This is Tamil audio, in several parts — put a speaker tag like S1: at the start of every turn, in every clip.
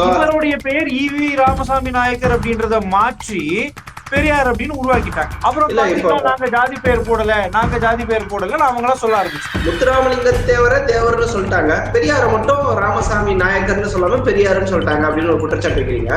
S1: இவருடைய பெயர் ஈவி ராமசாமி நாயக்கர் அப்படின்றத மாற்றி பெரியார் அப்படின்னு உருவாக்கிட்டாங்க. அப்புறம் நாங்க ஜாதி பெயர் போடல அவங்களா சொல்ல ஆரம்பிச்சு.
S2: முத்துராமலிங்க தேவர்னு சொல்லிட்டாங்க, பெரியார மட்டும் ராமசாமி நாயக்கர்னு சொல்லாம பெரியாருன்னு சொல்லிட்டாங்க அப்படின்னு ஒரு குற்றச்சாட்டு வைக்கிறீங்க.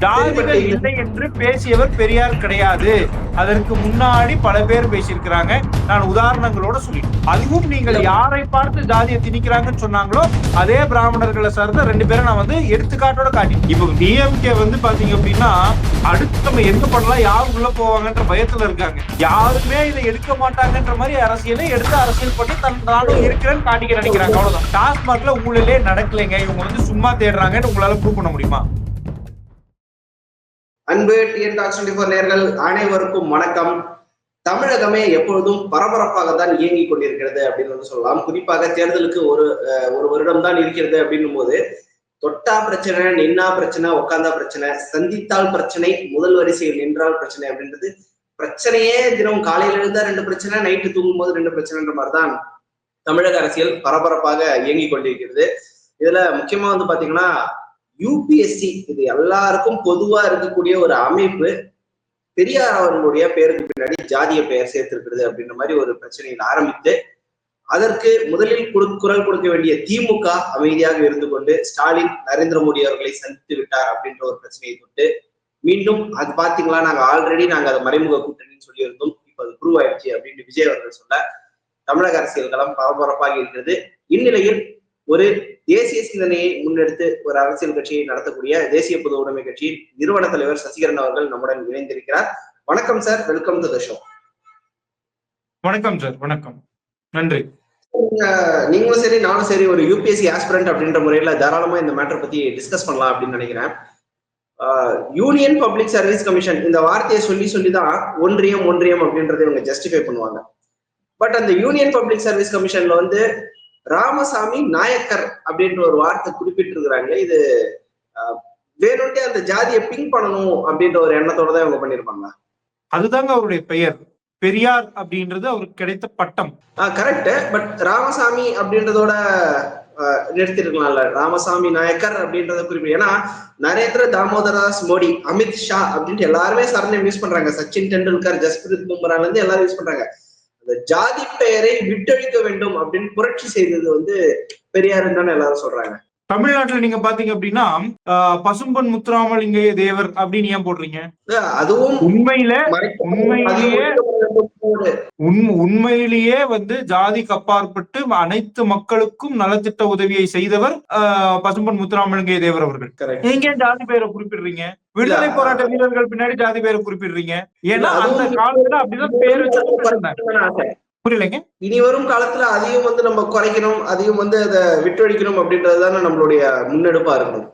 S1: ஜாதிகள் இல்லை என்று பேசியவர் பெரியார் கிடையாது. அதற்கு முன்னாடி பல பேர் பேசியிருக்கிறாங்க. நான் உதாரணங்களோட சொல்லிட்டேன். அதுவும் நீங்கள் யாரை பார்த்து ஜாதியை திணிக்கிறாங்கன்னு சொன்னாங்களோ அதே பிராமணர்களை சார்ந்த 2 பேரை நான் எடுத்துக்காட்டோட காட்டி. இப்போ டிஎம்கே பாத்தீங்க அப்படின்னா அடுத்து நம்ம எங்க பண்ணலாம், யாரு உள்ள போவாங்கன்ற பயத்துல இருக்காங்க. யாருமே இதை எடுக்க மாட்டாங்கன்ற மாதிரி அரசியலை எடுத்து அரசியல் பண்ணி நானும் இருக்கிறேன்னு காட்டிக்க நினைக்கிறாங்க. அவ்வளவுதான். டாஸ்மாக்ல ஊழலே நடக்கலைங்க, இவங்க சும்மா தேடுறாங்கன்னு உங்களால ப்ரூவ் பண்ண முடியுமா?
S2: அன்பு டிஎன் டாக்ஸ் 24 நேயர்கள் அனைவருக்கும் வணக்கம். தமிழகமே எப்பொழுதும் பரபரப்பாக தான் இயங்கிக் கொண்டிருக்கிறது அப்படின்னு சொல்லலாம். குறிப்பாக தேர்தலுக்கு ஒரு வருடம் தான் இருக்கிறது அப்படின்னும் போது தொட்டா பிரச்சனை, நின்னா பிரச்சனை, உட்கார்ந்தா பிரச்சனை, சந்தித்தால் பிரச்சனை, முதல் வரிசையில் நின்றால் பிரச்சனை அப்படின்றது பிரச்சனையே. தினம் காலையில இருந்தா 2 பிரச்சனை, நைட்டு தூங்கும் போது 2 பிரச்சனைன்ற மாதிரிதான் தமிழக அரசியல் பரபரப்பாக இயங்கிக் கொண்டிருக்கிறது. இதுல முக்கியமா பாத்தீங்கன்னா யூபிஎஸ்சி, இது எல்லாருக்கும் பொதுவா இருக்கக்கூடிய ஒரு அமைப்பு பெரியார் அவர்களுடைய பெயருக்கு பின்னாடி ஜாதிய பெயர் சேர்த்திருக்கிறது அப்படின்ற மாதிரி ஒரு பிரச்சனையில் ஆரம்பித்து அதற்கு முதலில் குரல் கொடுக்க வேண்டிய திமுக அமைதியாக இருந்து கொண்டு ஸ்டாலின் நரேந்திர மோடி அவர்களை சந்தித்து விட்டார் அப்படின்ற ஒரு பிரச்சனையை தொட்டு மீண்டும் அது பாத்தீங்களா நாங்க ஆல்ரெடி அதை மறைமுக கூட்டணின்னு சொல்லியிருந்தோம், இப்ப அது ப்ரூவ் ஆயிடுச்சு அப்படின்னு விஜய் அவர்கள் சொல்ல தமிழக அரசியல் களம் பரபரப்பாக இருக்கிறது. இந்நிலையில் ஒரு தேசிய சிந்தனையை முன்னெடுத்து ஒரு அரசியல் கட்சியை நடத்தக்கூடிய தேசிய பொது உடைமை கட்சியின் நிறுவன தலைவர் சசிகரன் அவர்கள் நம்முடன் இணைந்திருக்கிறார். வணக்கம் sir, welcome to the show.
S1: வணக்கம் சார். வணக்கம், நன்றி.
S2: நீங்களும் சரி நானும் சரி ஒரு யூபிஎஸ்சி ஆஸ்பிரண்ட் அப்படின்ற முறையில தாராளமா இந்த மேட்டர் பத்தி டிஸ்கஸ் பண்ணலாம் அப்படின்னு நினைக்கிறேன். யூனியன் பப்ளிக் சர்வீஸ் கமிஷன் இந்த வார்த்தையை சொல்லிதான் ஒன்றியம் அப்படின்றத இவங்க ஜஸ்டிஃபை பண்ணுவாங்க. பட் அந்த யூனியன் பப்ளிக் சர்வீஸ் கமிஷன்ல ராமசாமி நாயக்கர் அப்படின்ற ஒரு வார்த்தை குறிப்பிட்டிருக்கிறாங்க. இது வேணும்ட்டே அந்த ஜாதியை பிங்க் பண்ணணும் அப்படின்ற ஒரு எண்ணத்தோட தான் இவங்க பண்ணிருப்பாங்க.
S1: அதுதாங்க அவருடைய பெயர். பெரியார் அப்படின்றது அவருக்கு கிடைத்த பட்டம்.
S2: கரெக்ட். பட் ராமசாமி அப்படின்றதோட நிறுத்திருக்கலாம்ல, ராமசாமி நாயக்கர் அப்படின்றத குறிப்பிட்டு. ஏன்னா நரேந்திர தாமோதரதாஸ் மோடி, அமித் ஷா அப்படின்ட்டு எல்லாருமே சரணம் யூஸ் பண்றாங்க. சச்சின் டெண்டுல்கர், ஜஸ்பிரித் பும்ரால இருந்து எல்லாரும் யூஸ் பண்றாங்க. அந்த ஜாதி பெயரை விட்டழிக்க வேண்டும் அப்படின்னு புரட்சி செய்தது பெரியாருன்னு தானே எல்லாரும் சொல்றாங்க.
S1: தமிழ்நாட்டுல நீங்க பாத்தீங்க அப்படின்னா பசும்பொன் முத்துராமலிங்க தேவர் அப்படின்னு ஏன் போடுறீங்க?
S2: அதுவும்
S1: உண்மையிலேயே ஜாதிக்கு அப்பாற்பட்டு அனைத்து மக்களுக்கும் நலத்திட்ட உதவியை செய்தவர் பசும்பொன் முத்துராமலிங்க தேவர் அவர்கள். நீங்க ஜாதி பெயரை குறிப்பிடுறீங்க? விடுதலை போராட்ட வீரர்கள் பின்னாடி ஜாதி பெயரை குறிப்பிடுறீங்க. ஏன்னா அந்த காலத்துல அப்படிதான் பேர் வச்சு புரியலைங்க.
S2: இனி வரும் காலத்துல அதையும் நம்ம குறைக்கணும், அதையும் அதை விட்டொழிக்கணும் அப்படின்றதுதானே நம்மளுடைய முன்னெடுப்பா இருக்கணும்.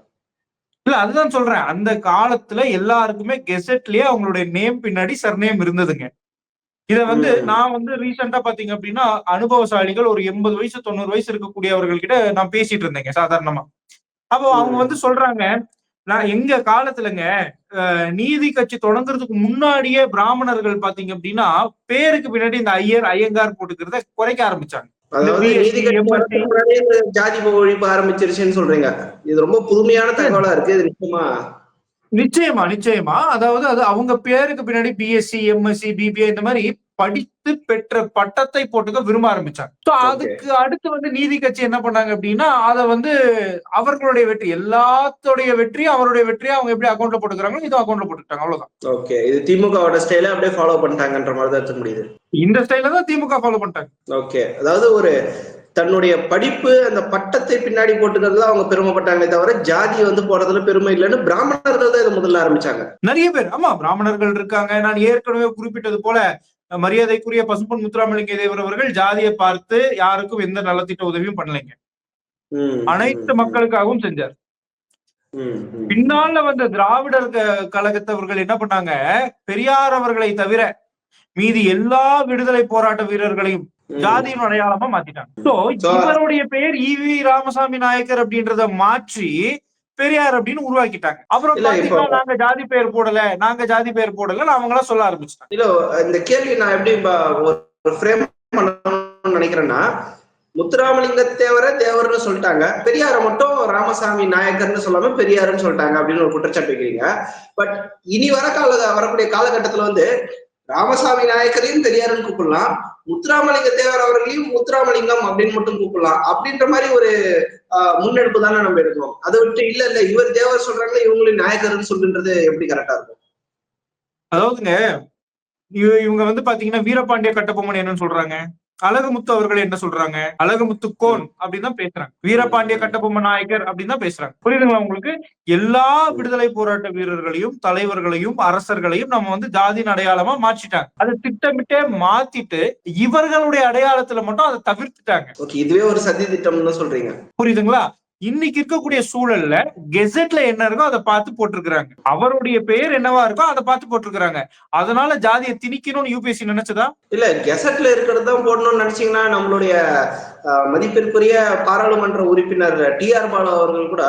S1: இல்ல, அதுதான் சொல்றேன். அந்த காலத்துல எல்லாருக்குமே கெசட்லயே அவங்களுடைய நேம் பின்னாடி சர்நேம் இருந்ததுங்க. இத நான் ரீசெண்டா பாத்தீங்க அப்படின்னா அனுபவசாலிகள் ஒரு 80 வயசு 90 வயசு இருக்கக்கூடியவர்கள் கிட்ட நான் பேசிட்டு இருந்தேங்க சாதாரணமா. அப்போ அவங்க சொல்றாங்க, நான் எங்க காலத்துலங்க நீதி கட்சி தொடங்குறதுக்கு முன்னாடியே பிராமணர்கள் பாத்தீங்க அப்படின்னா பேருக்கு பின்னாடி இந்த ஐயங்கார் போட்டுக்கிறத குறைக்க ஆரம்பிச்சாங்க.
S2: ஜாதி ஒழிப்பு ஆரம்பிச்சிருச்சுன்னு சொல்றீங்க. இது ரொம்ப புதுமையான தகவலா இருக்கு.
S1: நிச்சயமா. அதாவது அது அவங்க பேருக்கு பின்னாடி பிஎஸ்சி, எம்எஸ்சி, பிபிஏ இந்த மாதிரி படித்து பெற்ற பட்டத்தை போட்டுக்க விரும்ப ஆரம்பிச்சாங்க. அதுக்கு அடுத்து நீதி கட்சி என்ன பண்ணாங்க அப்படின்னா அதை அவர்களுடைய வெற்றி, எல்லாத்தோடைய வெற்றியும் அவருடைய வெற்றியும் அவங்க எப்படி அக்கௌண்ட்ல போட்டுக்கிறாங்களோ இதுவும் அக்கௌண்ட்ல போட்டுக்கிட்டாங்க. அவ்வளவுதான்.
S2: ஓகே, இது திமுகவோட ஸ்டைல அப்படியே ஃபாலோ பண்ணிட்டாங்கன்ற மாதிரி தான் எடுக்க முடியுது.
S1: இந்த ஸ்டைல தான் திமுக ஃபாலோ பண்ணிட்டாங்க.
S2: ஓகே, அதாவது ஒரு தன்னுடைய படிப்பு அந்த பட்டத்தை பின்னாடி போட்டுக்கிறதுல அவங்க பெருமைப்பட்டாங்களே தவிர ஜாதி போடுறதுல பெருமை இல்லைன்னு பிராமணர்கள் தான் இதை முதல்ல ஆரம்பிச்சாங்க.
S1: நிறைய பேர் ஆமா பிராமணர்கள் இருக்காங்க. நான் ஏற்கனவே குறிப்பிட்டது போல மரியாதைக்குரிய பசும்பொன் முத்துராமலிங்க தேவர் அவர்கள் ஜாதியை பார்த்து யாருக்கும் எந்த நலத்திட்ட உதவியும் பண்ணலைங்க. அனைத்து மக்களுக்காகவும் செஞ்சார். பின்னால திராவிடர் கழகத்தவர்கள் என்ன பண்ணாங்க, பெரியார் அவர்களை தவிர மீதி எல்லா விடுதலை போராட்ட வீரர்களையும் ஜாதியின் அடையாளமா மாத்திட்டாங்க. சோ இவருடைய பெயர் ஈவி ராமசாமி நாயக்கர் அப்படின்றத மாற்றி பெரியார் அப்படின்னு உருவாக்கிட்டாங்க. அப்புறம் நாங்க ஜாதி பெயர் போடல அவங்களா சொல்ல ஆரம்பிச்சிட்டாங்க.
S2: இல்ல, இந்த கேள்வி நான் எப்படி ஒரு ஃப்ரேம் பண்ணணும்னு நினைக்கிறேன்னா, முத்துராமலிங்க தேவரை தேவர்னு சொல்லிட்டாங்க, பெரியார மட்டும் ராமசாமி நாயக்கர்னு சொல்லாம பெரியாருன்னு சொல்லிட்டாங்க அப்படின்னு ஒரு குற்றச்சாட்டு வைக்கிறீங்க. பட் இனி வரக்கூடிய காலகட்டத்துல வந்து ராமசாமி நாயக்கரையும் பெரியாருன்னு கூப்பிடலாம், முத்துராமலிங்க தேவர் அவர்களையும் முத்துராமலிங்கம் அப்படின்னு மட்டும் கூப்பிடலாம் அப்படின்ற மாதிரி ஒரு முன்னெடுப்பு தானே நம்ம எடுக்கணும். அதை விட்டு இல்ல இல்ல இவர் தேவர் சொல்றாங்களே இவங்களும் நாயக்கர்னு சொல்லுன்றது எப்படி கரெக்டா இருக்கும்?
S1: அதாவதுங்க, இவங்க வந்து பாத்தீங்கன்னா வீரபாண்டிய கட்டபொம்மன் என்னன்னு சொல்றாங்க, அழகுமுத்து அவர்கள் என்ன சொல்றாங்க, அழகுமுத்து கோன் அப்படின்னு தான் பேசுறாங்க. வீரபாண்டிய கட்டபொம்மன் நாயக்கர் அப்படின்னு தான் பேசுறாங்க. புரியுதுங்களா உங்களுக்கு? எல்லா விடுதலை போராட்ட வீரர்களையும் தலைவர்களையும் அரசர்களையும் நம்ம வந்து ஜாதியின் அடையாளமா மாற்றிட்டாங்க. அதை திட்டமிட்டே மாத்திட்டு இவர்களுடைய அடையாளத்துல மட்டும் அதை தவிர்த்துட்டாங்க.
S2: இதுவே ஒரு சதி திட்டம்னு சொல்றீங்க.
S1: புரியுதுங்களா? இன்னைக்கு இருக்கக்கூடிய சூழல்ல கெசெட்ல என்ன இருக்கோ அதை பார்த்து போட்டிருக்கிறாங்க. அவருடைய பெயர் என்னவா இருக்கோ அதை பார்த்து போட்டிருக்கிறாங்க. அதனால ஜாதியை திணிக்கணும்னு யூபிஎஸ்சி நினைச்சதா?
S2: இல்ல, கெசட்ல இருக்கிறது தான் போடணும்னு நினைச்சீங்கன்னா நம்மளுடைய மதிப்பிற்குரிய பாராளுமன்ற உறுப்பினர் TR பாலு அவர்கள் கூட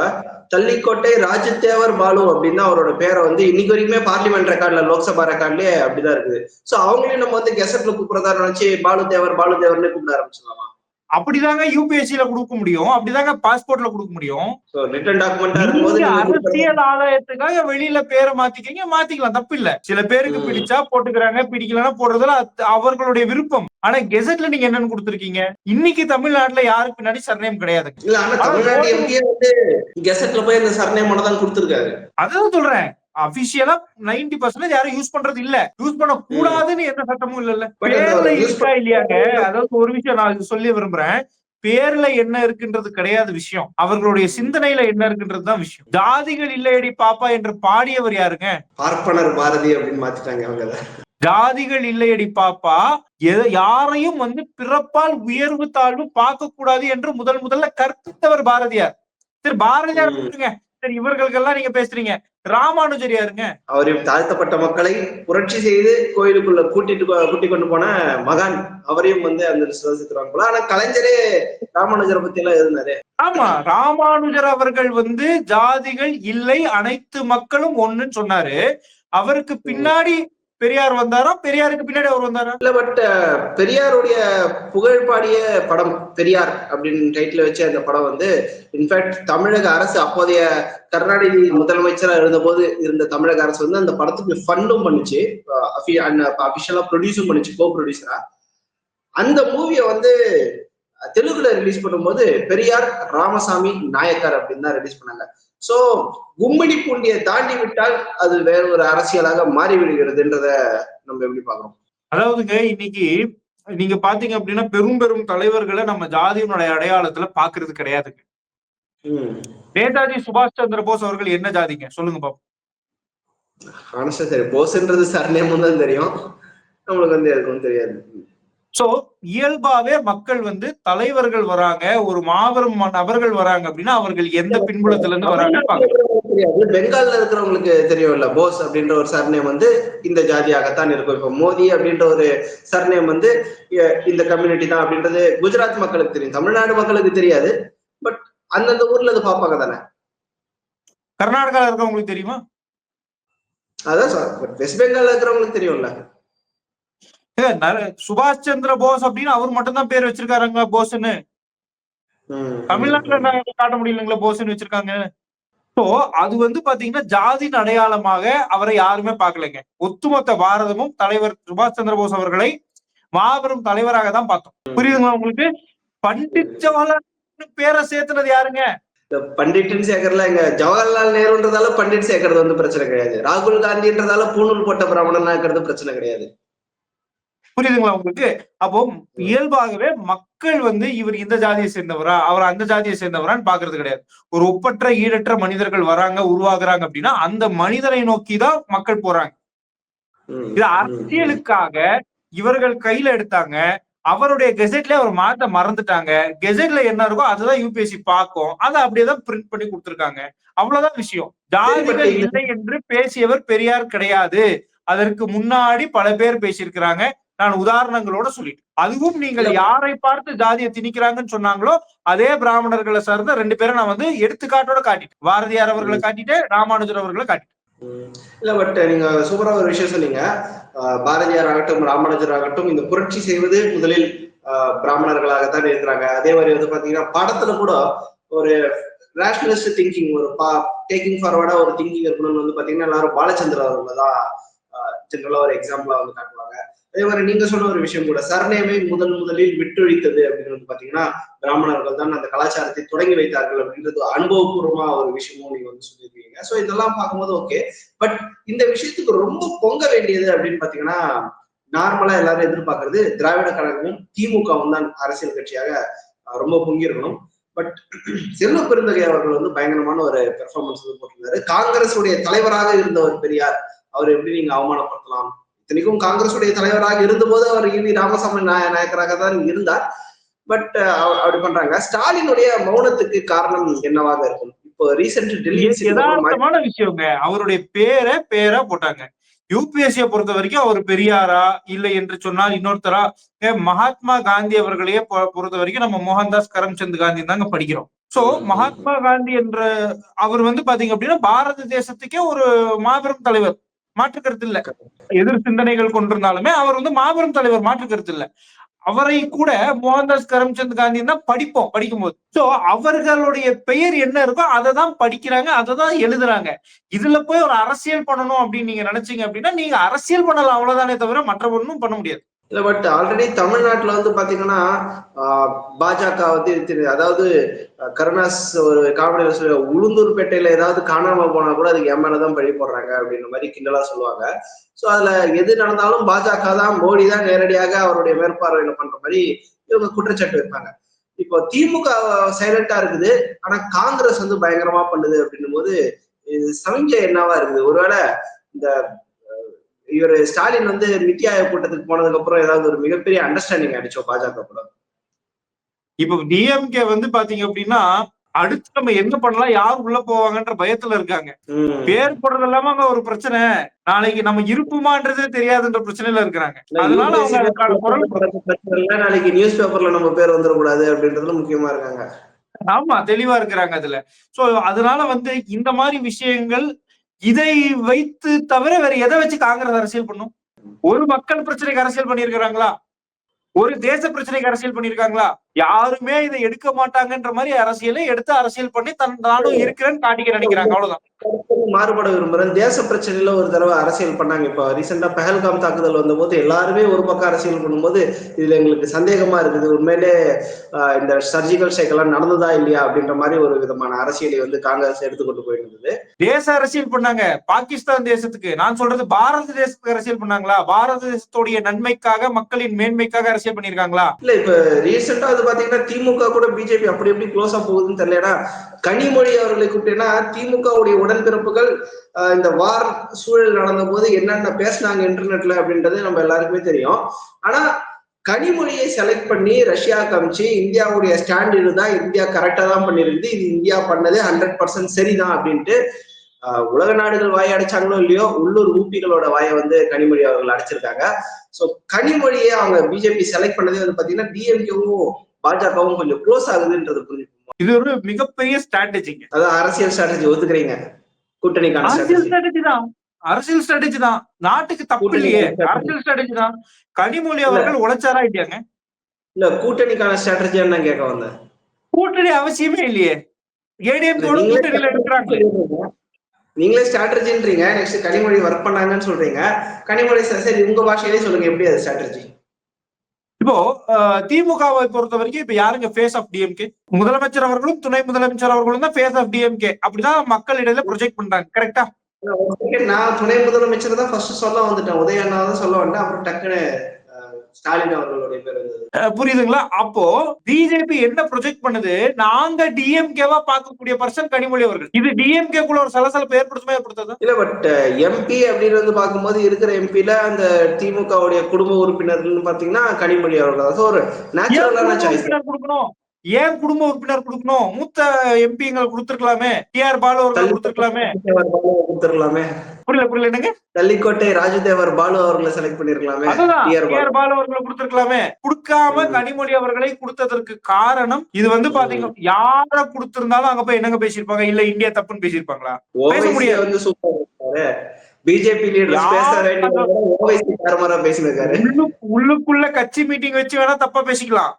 S2: தள்ளிக்கோட்டை ராஜதேவர் பாலு அப்படின்னு அவரோட பேரை வந்து இன்னைக்கு வரைக்குமே பார்லிமெண்ட் ரெக்கார்ட்ல, லோக்சபா ரெக்கார்ட்லயே அப்படிதான் இருக்குது. சோ அவங்களையும் நம்ம வந்து கெசட்ல கூப்பிடுறதா நினைச்சு பாலு தேவர்னு கூப்பிட ஆரம்பிச்சிடலாமா?
S1: அப்படிதாங்க யூபிஎஸ்சில கொடுக்க முடியும், அப்படிதாங்க பாஸ்போர்ட்ல கொடுக்க முடியும். அரசியல் ஆதாயத்துக்காக வெளியில பேரை மாத்திக்கலாம், தப்பு இல்ல. சில பேருக்கு பிடிச்சா போட்டுக்கிறாங்க, பிடிக்கலன்னா போடுறதுல அவர்களுடைய விருப்பம். ஆனா கெசட்ல நீங்க என்னன்னு கொடுத்திருக்கீங்க? இன்னைக்கு தமிழ்நாட்டுல யாருக்கு பின்னாடி சர்நேம் கிடையாது.
S2: கெசட்ல போய் இந்த சர்நேம் தான் கொடுத்திருக்காரு.
S1: அதான் சொல்றேன், அபிஷியலா 90% யாரும் யூஸ் பண்றது இல்ல. யூஸ் பண்ண கூடாதுன்னு எந்த சட்டமும் இல்ல. பேர்ல இருக்கா இல்லையாங்க? அதாவது ஒரு விஷயம் நான் சொல்லி விரும்புறேன், பேர்ல என்ன இருக்குன்றது கிடையாது விஷயம், அவர்களுடைய சிந்தனையில என்ன இருக்குன்றது தான் விஷயம். ஜாதிகள் இல்லையடி பாப்பா என்று பாடியவர் யாருங்க?
S2: பார்ப்பனர் பாரதி அப்படின்னு மாத்திட்டாங்க அவங்க.
S1: ஜாதிகள் இல்லையடி பாப்பா, யாரையும் வந்து பிறப்பால் உயர்வு தாழ்வு பார்க்க கூடாது என்று முதல்ல கற்பித்தவர் பாரதியார். சரி, பாரதியார் சரி, இவர்களுக்கெல்லாம் நீங்க பேசுறீங்க. ராமானுஜர் யாருங்க?
S2: அவரையும் தாழ்த்தப்பட்ட மக்களை புரட்சி செய்து கோயிலுக்குள்ள கூட்டி கொண்டு போன மகான். அவரையும் வந்து அந்த சுவாசிக்கிறாங்க போல. ஆனா கலைஞரே ராமானுஜரை பத்தி எல்லாம் இருந்தாரு.
S1: ஆமா, ராமானுஜர் அவர்கள் வந்து ஜாதிகள் இல்லை, அனைத்து மக்களும் ஒண்ணுன்னு சொன்னாரு. அவருக்கு பின்னாடி பெரியார் வந்தாரா? பெரியாருக்கு பின்னாடி அவர் வந்தாரா?
S2: இல்ல, பட் பெரியாருடைய புகழ் பாடிய படம் பெரியார் அப்படின்னு டைட்டில் வச்சு அந்த படம் வந்து இன்ஃபேக்ட் தமிழக அரசு, அப்போதைய கருணாநிதி முதலமைச்சரா இருந்த தமிழக அரசு வந்து அந்த படத்துக்கு ஃபண்டும் பண்ணுச்சு, அபிஷியலா ப்ரொடியூஸும் பண்ணுச்சு, கோ ப்ரொடியூசரா. அந்த மூவியை வந்து தெலுங்குல ரிலீஸ் பண்ணும்போது பெரியார் ராமசாமி நாயக்கர் அப்படின்னு தான் ரிலீஸ் பண்ணாங்க. சோ கும்மிடி பூண்டியை தாண்டி விட்டால் அது வேற ஒரு அரசியலாக மாறிவிடுகிறதுன்றத நம்ம எப்படி பாக்குறோம்?
S1: அதாவதுங்க, இன்னைக்கு நீங்க பாத்தீங்க அப்படின்னா பெரும் தலைவர்களை நம்ம ஜாதியினுடைய அடையாளத்துல பாக்குறது கிடையாதுங்க. நேதாஜி சுபாஷ் சந்திர போஸ் அவர்கள் என்ன ஜாதிங்க சொல்லுங்க பாப்போம்.
S2: சரி, போஸ்ன்றது சர்நேமும் தான் தெரியும், நம்மளுக்கு வந்து எதுக்கும் தெரியாது.
S1: சோ இயல்பாவே மக்கள் வந்து தலைவர்கள் வராங்க, ஒரு மாபெரும் நபர்கள் வராங்க அப்படின்னா அவர்கள் எந்த பின்புலத்துல இருந்து வராங்க
S2: தெரியாது. பெங்கால்ல இருக்கிறவங்களுக்கு தெரியும் இல்ல, போஸ் அப்படின்ற ஒரு சர்நேம் வந்து இந்த ஜாதியாகத்தான் இருக்கும். இப்ப மோடி அப்படின்ற ஒரு சர்நேம் வந்து இந்த கம்யூனிட்டி தான் அப்படின்றது குஜராத் மக்களுக்கு தெரியும், தமிழ்நாடு மக்களுக்கு தெரியாது. பட் அந்தந்த ஊர்ல அது பாப்பாங்க தானே.
S1: கர்நாடகால இருக்கிறவங்களுக்கு தெரியுமா?
S2: அதான் சார், வெஸ்ட் பெங்கால்ல இருக்கிறவங்களுக்கு தெரியும்ல.
S1: சுபாஷ் சந்திர போஸ் அப்படின்னு அவர் மட்டும் தான் பேர் வச்சிருக்காருங்க போஸ்ன்னு. தமிழ்நாட்டுல காட்ட முடியலங்களா போஸ்ன்னு வச்சிருக்காங்க. சோ அது வந்து பாத்தீங்கன்னா ஜாதியின் அடையாளமாக அவரை யாருமே பார்க்கலைங்க. ஒட்டுமொத்த பாரதமும் தலைவர் சுபாஷ் சந்திர போஸ் அவர்களை மாபெரும் தலைவராக தான் பார்த்தோம். புரியுதுங்களா உங்களுக்கு? பண்டிட் ஜவஹர்லால் பேரை சேர்த்துனது யாருங்க?
S2: பண்டிட்னு சேர்க்கறதுல எங்க ஜவஹர்லால் நேருன்றதால பண்டிட் சேர்க்கறது வந்து பிரச்சனை கிடையாது, ராகுல் காந்தின்றதால பூணூல் போட்ட பிராமணனா இருக்கிறது பிரச்சனை கிடையாது.
S1: புரியுதுங்களா உங்களுக்கு? அப்போ இயல்பாகவே மக்கள் வந்து இவர் இந்த ஜாதியை சேர்ந்தவரா, அவர் அந்த ஜாதியை சேர்ந்தவரான்னு பாக்குறது கிடையாது. ஒரு ஒப்பற்ற ஈடற்ற மனிதர்கள் வராங்க, உருவாகுறாங்க அப்படின்னா அந்த மனிதரை நோக்கிதான் மக்கள் போறாங்க. இது அரசியலுக்காக இவர்கள் கையில எடுத்தாங்க. அவருடைய கெசெட்ல அவர் மாத்த மறந்துட்டாங்க. கெசெட்ல என்ன இருக்கோ அதுதான் யூபிஎஸ்சி பார்க்கும், அதை அப்படியேதான் பிரிண்ட் பண்ணி கொடுத்திருக்காங்க. அவ்வளவுதான் விஷயம். ஜாதிகள் இல்லை என்று பேசியவர் பெரியார் கிடையாது. அதற்கு முன்னாடி பல பேர் பேசியிருக்கிறாங்க. நான் உதாரணங்களோட சொல்லிட்டேன். அதுவும் நீங்கள் யாரை பார்த்து ஜாதியை திணிக்கிறாங்கன்னு சொன்னாங்களோ அதே பிராமணர்களை சார்ந்த 2 பேரை நான் வந்து எடுத்துக்காட்டோட காட்டிட்டேன். பாரதியார் அவர்களை காட்டிட்டேன், ராமானுஜர் அவர்களை காட்டிட்டேன்.
S2: இல்ல, பட் நீங்க சூப்பரா ஒரு விஷயம் சொன்னீங்க. பாரதியார் ஆகட்டும், ராமானுஜர் ஆகட்டும், இந்த புரட்சி செய்வது முதலில் பிராமணர்களாகத்தான் இருக்கிறாங்க. அதே மாதிரி வந்து பாத்தீங்கன்னா படத்துல கூட ஒரு ரேஷனலிஸ்ட் திங்கிங், ஒரு டேக்கிங் ஃபார்வர்டா ஒரு திங்கிங் இருக்கணும்னு வந்து பாத்தீங்கன்னா எல்லாரும் பாலச்சந்திர அவர்களை தான் ஜெனரலா ஒரு எக்ஸாம்பிளா வந்து காட்டுவாங்க. அதே மாதிரி நீங்க சொன்ன ஒரு விஷயம் கூட, சர்நேமை முதலில் விட்டொழித்தது அப்படின்னு வந்து பாத்தீங்கன்னா பிராமணர்கள் தான் அந்த கலாச்சாரத்தை தொடங்கி வைத்தார்கள் அப்படின்றது அனுபவபூர்வமா ஒரு விஷயமும் நீங்க வந்து சொல்லியிருக்கீங்க. ஸோ இதெல்லாம் பார்க்கும்போது ஓகே. பட் இந்த விஷயத்துக்கு ரொம்ப பொங்க வேண்டியது அப்படின்னு பாத்தீங்கன்னா, நார்மலா எல்லாரும் எதிர்பார்க்கறது திராவிட கழகமும் திமுகவும் தான் அரசியல் கட்சியாக ரொம்ப பொங்கி இருக்கணும். பட் செல்வ பெருந்தகை அவர்கள் வந்து பயங்கரமான ஒரு பெர்ஃபார்மன்ஸ் வந்து போட்டிருந்தாரு. காங்கிரஸ் உடைய தலைவராக இருந்த ஒரு பெரியார் அவர் எப்படி நீங்க அவமானப்படுத்தலாம்? இத்தனைக்கும் காங்கிரஸ் உடைய தலைவராக இருந்தபோது அவர் ஈவி ராமசாமி நாயக்கராக தான் இருந்தார். பட் அப்படி பண்றாங்க. ஸ்டாலினுடைய மௌனத்துக்கு காரணம் என்னவாக இருக்கும்? இப்போ ரீசெண்ட் டெல்லி
S1: யதார்த்தமான விஷயங்க. அவருடைய பேரை போட்டாங்க. யூபிஎஸ்சியை பொறுத்த வரைக்கும் அவர் பெரியாரா இல்லை என்று சொன்னால் இன்னொருத்தரா, மகாத்மா காந்தி அவர்களையே பொறுத்த வரைக்கும் நம்ம மோகன்தாஸ் கரம்சந்த் காந்தி தாங்க படிக்கிறோம். சோ மகாத்மா காந்தி என்ற அவர் வந்து பாத்தீங்க அப்படின்னா பாரத தேசத்துக்கே ஒரு மாபெரும் தலைவர், மாற்று கருத்து இல்ல. எதிர் சிந்தனைகள் கொண்டிருந்தாலுமே அவர் வந்து மாபெரும் தலைவர், மாற்று கருத்து இல்ல. அவரை கூட மோகன்தாஸ் கரம்சந்த் காந்தி தான் படிக்கும்போது. சோ அவர்களுடைய பெயர் என்ன இருக்கோ அதை தான் படிக்கிறாங்க, அதை தான் எழுதுறாங்க. இதுல போய் ஒரு அரசியல் பண்ணணும் அப்படின்னு நீங்க நினைச்சீங்க அப்படின்னா நீங்க அரசியல் பண்ணலாம், அவ்வளவுதானே தவிர மற்ற ஒன்றும் பண்ண முடியாது.
S2: இல்ல பட் ஆல்ரெடி தமிழ்நாட்டுல வந்து பாத்தீங்கன்னா பாஜக வந்து அதாவது கருணாஸ் ஒரு காமெடியில சொல்ல, உளுந்தூர்பேட்டையில ஏதாவது காணாம போனா கூட அதுக்கு என் மேலதான் பழி போடுறாங்க அப்படின்ற மாதிரி கிண்டலா சொல்லுவாங்க. சோ அதுல எது நடந்தாலும் பாஜக தான், மோடி தான் நேரடியாக அவருடைய மேற்பார்வையில பண்ற மாதிரி இவங்க குற்றச்சாட்டு வைப்பாங்க. இப்போ திமுக சைலண்டா இருக்குது, ஆனா காங்கிரஸ் வந்து பயங்கரமா பண்ணுது அப்படின்னும் போது சமிஞ்சை என்னவா இருக்குது? ஒருவேளை இந்த இவர் ஸ்டாலின் வந்து நித்தி ஆயோக் கூட்டத்துக்கு போனதுக்கு அப்புறம் ஏதாவது ஒரு மிகப்பெரிய அண்டர்ஸ்டாண்டிங் ஆயிடுச்சோ பாஜக கூட?
S1: இப்ப டிஎம்கே வந்து பாத்தீங்க அப்படின்னா அடுத்து நம்ம என்ன பண்ணலாம், யார் உள்ள போவாங்கன்ற பயத்துல இருக்காங்க. பேர் போடுறது இல்லாம அங்க ஒரு பிரச்சனை, நாளைக்கு நம்ம இருப்புமான்றதே தெரியாதுன்ற பிரச்சனையில இருக்கிறாங்க. அதனால அவங்க
S2: நாளைக்கு நியூஸ் பேப்பர்ல நம்ம பேர் வந்துடக்கூடாது அப்படின்றதுல முக்கியமா இருக்காங்க.
S1: ஆமா, தெளிவா இருக்கிறாங்க அதுல. சோ அதனால வந்து இந்த மாதிரி விஷயங்கள், இதை வைத்து தவிர வேற எதை வச்சு காங்கிரஸ் அரசியல் பண்ணும்? ஒரு மக்கள் பிரச்சனைக்கு அரசியல் பண்ணியிருக்கிறாங்களா? ஒரு தேச பிரச்சனைக்கு அரசியல் பண்ணிருக்காங்களா? யாருமே இதை எடுக்க மாட்டாங்கன்ற மாதிரி அரசியலை எடுத்து அரசியல் பண்ணி நானும் இருக்கிறேன்னு காட்டிக்க நினைக்கிறாங்க, அவ்வளவுதான்.
S2: மாறுபட விரும்புறேன். தேச பிரச்சனையில ஒரு தடவை அரசியல் பண்ணாங்க. இப்ப ரீசெண்டா பெஹல்காம் தாக்குதல் வந்த போது எல்லாருமே ஒரு பக்கம் அரசியல் பண்ணும்போது இதுல எங்களுக்கு சந்தேகமா இருக்குது, உண்மையிலே இந்த சர்ஜிக்கல் ஸ்ட்ரைக் எல்லாம் நடந்ததா இல்லையா அப்படின்ற மாதிரி ஒரு விதமான அரசியலை வந்து காங்கிரஸ் எடுத்துக்கொண்டு போயிருந்தது.
S1: தேச அரசியல் பண்ணாங்க, பாகிஸ்தான் தேசத்துக்கு. நான் சொல்றது பாரத தேசத்துக்கு அரசியல் பண்ணாங்களா? பாரத தேசத்துடைய நன்மைக்காக, மக்களின் மேன்மைக்காக அரசியல் பண்ணிருக்காங்களா?
S2: இல்ல இப்ப ரீசெண்டா வந்து பாத்தீங்கன்னா திமுக கூட பிஜேபி அப்படி எப்படி க்ளோஸா போகுதுன்னு தெரியல. கனிமொழி அவர்களை கூப்பிட்டேன்னா திமுகவுடைய உடன்பிறப்புகள் இந்த வார் சூழல் நடந்த போது என்னென்ன பேசினாங்க இன்டர்நெட்ல அப்படின்றது நம்ம எல்லாருக்குமே தெரியும். ஆனா கனிமொழியை செலக்ட் பண்ணி ரஷ்யா காமிச்சு இந்தியாவுடைய ஸ்டாண்ட் இதுதான், இந்தியா கரெக்டா தான் பண்ணிருக்குது, இது இந்தியா பண்ணது 100% சரிதான் அப்படின்ட்டு உலக நாடுகள் வாயை அடைச்சாங்களோ இல்லையோ, உள்ளூர் ஊப்பிகளோட வாயை வந்து கனிமொழி அவர்கள் அடைச்சிருக்காங்க. சோ கனிமொழியை அவங்க பிஜேபி செலக்ட் பண்ணதே வந்து பாத்தீங்கன்னா டிஎம்கேவும் பாஜகவும் கொஞ்சம் க்ளோஸ் ஆகுதுன்றது புரிஞ்சுக்கணும்.
S1: இது ஒரு மிகப்பெரிய ஸ்ட்ராட்டஜிங்க.
S2: அதான் அரசியல் ஸ்ட்ராட்டஜி ஒத்துக்கிறீங்க? கூட்டணிக்கான
S1: அரசியல் ஸ்ட்ராட்டஜி தான், அரசியல் ஸ்ட்ராட்டஜி தான். நாட்டுக்கு தப்பு இல்லையே, அரசியல் ஸ்ட்ராட்டஜி தான். கனிமொழி அவர்கள் உழைச்சாரா இல்லையாங்க?
S2: இல்ல கூட்டணிக்கான ஸ்ட்ராட்டஜி என்ன கேட்க வந்தேன்.
S1: கூட்டணி அவசியமே இல்லையே, ஏடிஎம்கோட கூட்டணியில இருக்கிறாங்க.
S2: நீங்களே ஸ்ட்ராட்டஜின்றீங்க, நெக்ஸ்ட் கனிமொழி ஒர்க் பண்ணாங்கன்னு சொல்றீங்க. கனிமொழி சரி உங்க பாஷையிலே சொல்லுங்க, எப்படி அது ஸ்ட்ராட்டஜி?
S1: இப்போ திமுகவை பொறுத்த வரைக்கும் இப்ப யாருங்க ஃபேஸ் ஆஃப் டிஎம்கே? முதலமைச்சர் அவர்களும் துணை முதலமைச்சர் அவர்களும் தான் ஃபேஸ் ஆஃப் டிஎம்கே. அப்படிதான் மக்கள் இடையில ப்ரொஜெக்ட் பண்றாங்க, கரெக்டா?
S2: நான் துணை முதலமைச்சர் தான் ஃபர்ஸ்ட் சொல்ல வந்துட்டேன், உதயண்ணா தான் சொல்ல வந்தேன், அப்புறம் டக்குன்னு ஸ்டாலின் அவர்களுடைய பேர் இருந்தது.
S1: புரியுதுங்களா? அப்போ பிஜேபி என்ன ப்ரொஜெக்ட் பண்ணுது, நாங்க டிஎம்கேவா பார்க்கக்கூடிய பர்சன் கனிமொழி அவர்கள். இது டிஎம்கே குள்ள ஒரு சலசலப்பு ஏற்படுத்துமா ஏற்படுத்தாது?
S2: இல்ல பட் எம்பி அப்படின்னு வந்து பார்க்கும்போது இருக்கிற எம்பில அந்த திமுகவுடைய குடும்ப உறுப்பினர்கள் பாத்தீங்கன்னா கனிமொழி அவர்கள் தான். ஒரு நேச்சுரலான சாய்ஸ்
S1: கொடுக்கணும். ஏன் குடும்ப உறுப்பினர் கொடுக்கணும்? மூத்த எம்பிங்களை கொடுத்திருக்கலாமே, டிஆர் பாலு அவர்கள் கொடுத்திருக்கலாமே. புரியல என்னங்க?
S2: தள்ளிக்கோட்டை ராஜதேவர் பாலு அவர்களை செலக்ட் பண்ணிருக்கலாமே,
S1: டிஆர் பாலு அவர்களை கொடுத்திருக்கலாமே. கொடுக்காம கனிமொழி அவர்களை கொடுத்ததற்கு காரணம் இது வந்து பாத்தீங்கன்னா, யார கொடுத்திருந்தாலும் அங்க போய் என்னங்க பேசியிருப்பாங்க? இல்ல இந்தியா தப்புன்னு பேசியிருப்பாங்களா? பேச முடியாது.
S2: பிஜேபி லீடர்ஸ் பேச
S1: யார்
S2: வேண்டிய ஓவைசி தாறுமாறா பேசினிருக்காரு.
S1: உள்ளுக்குள்ள கட்சி மீட்டிங் வச்சு வேணா தப்பா பேசிக்கலாம்.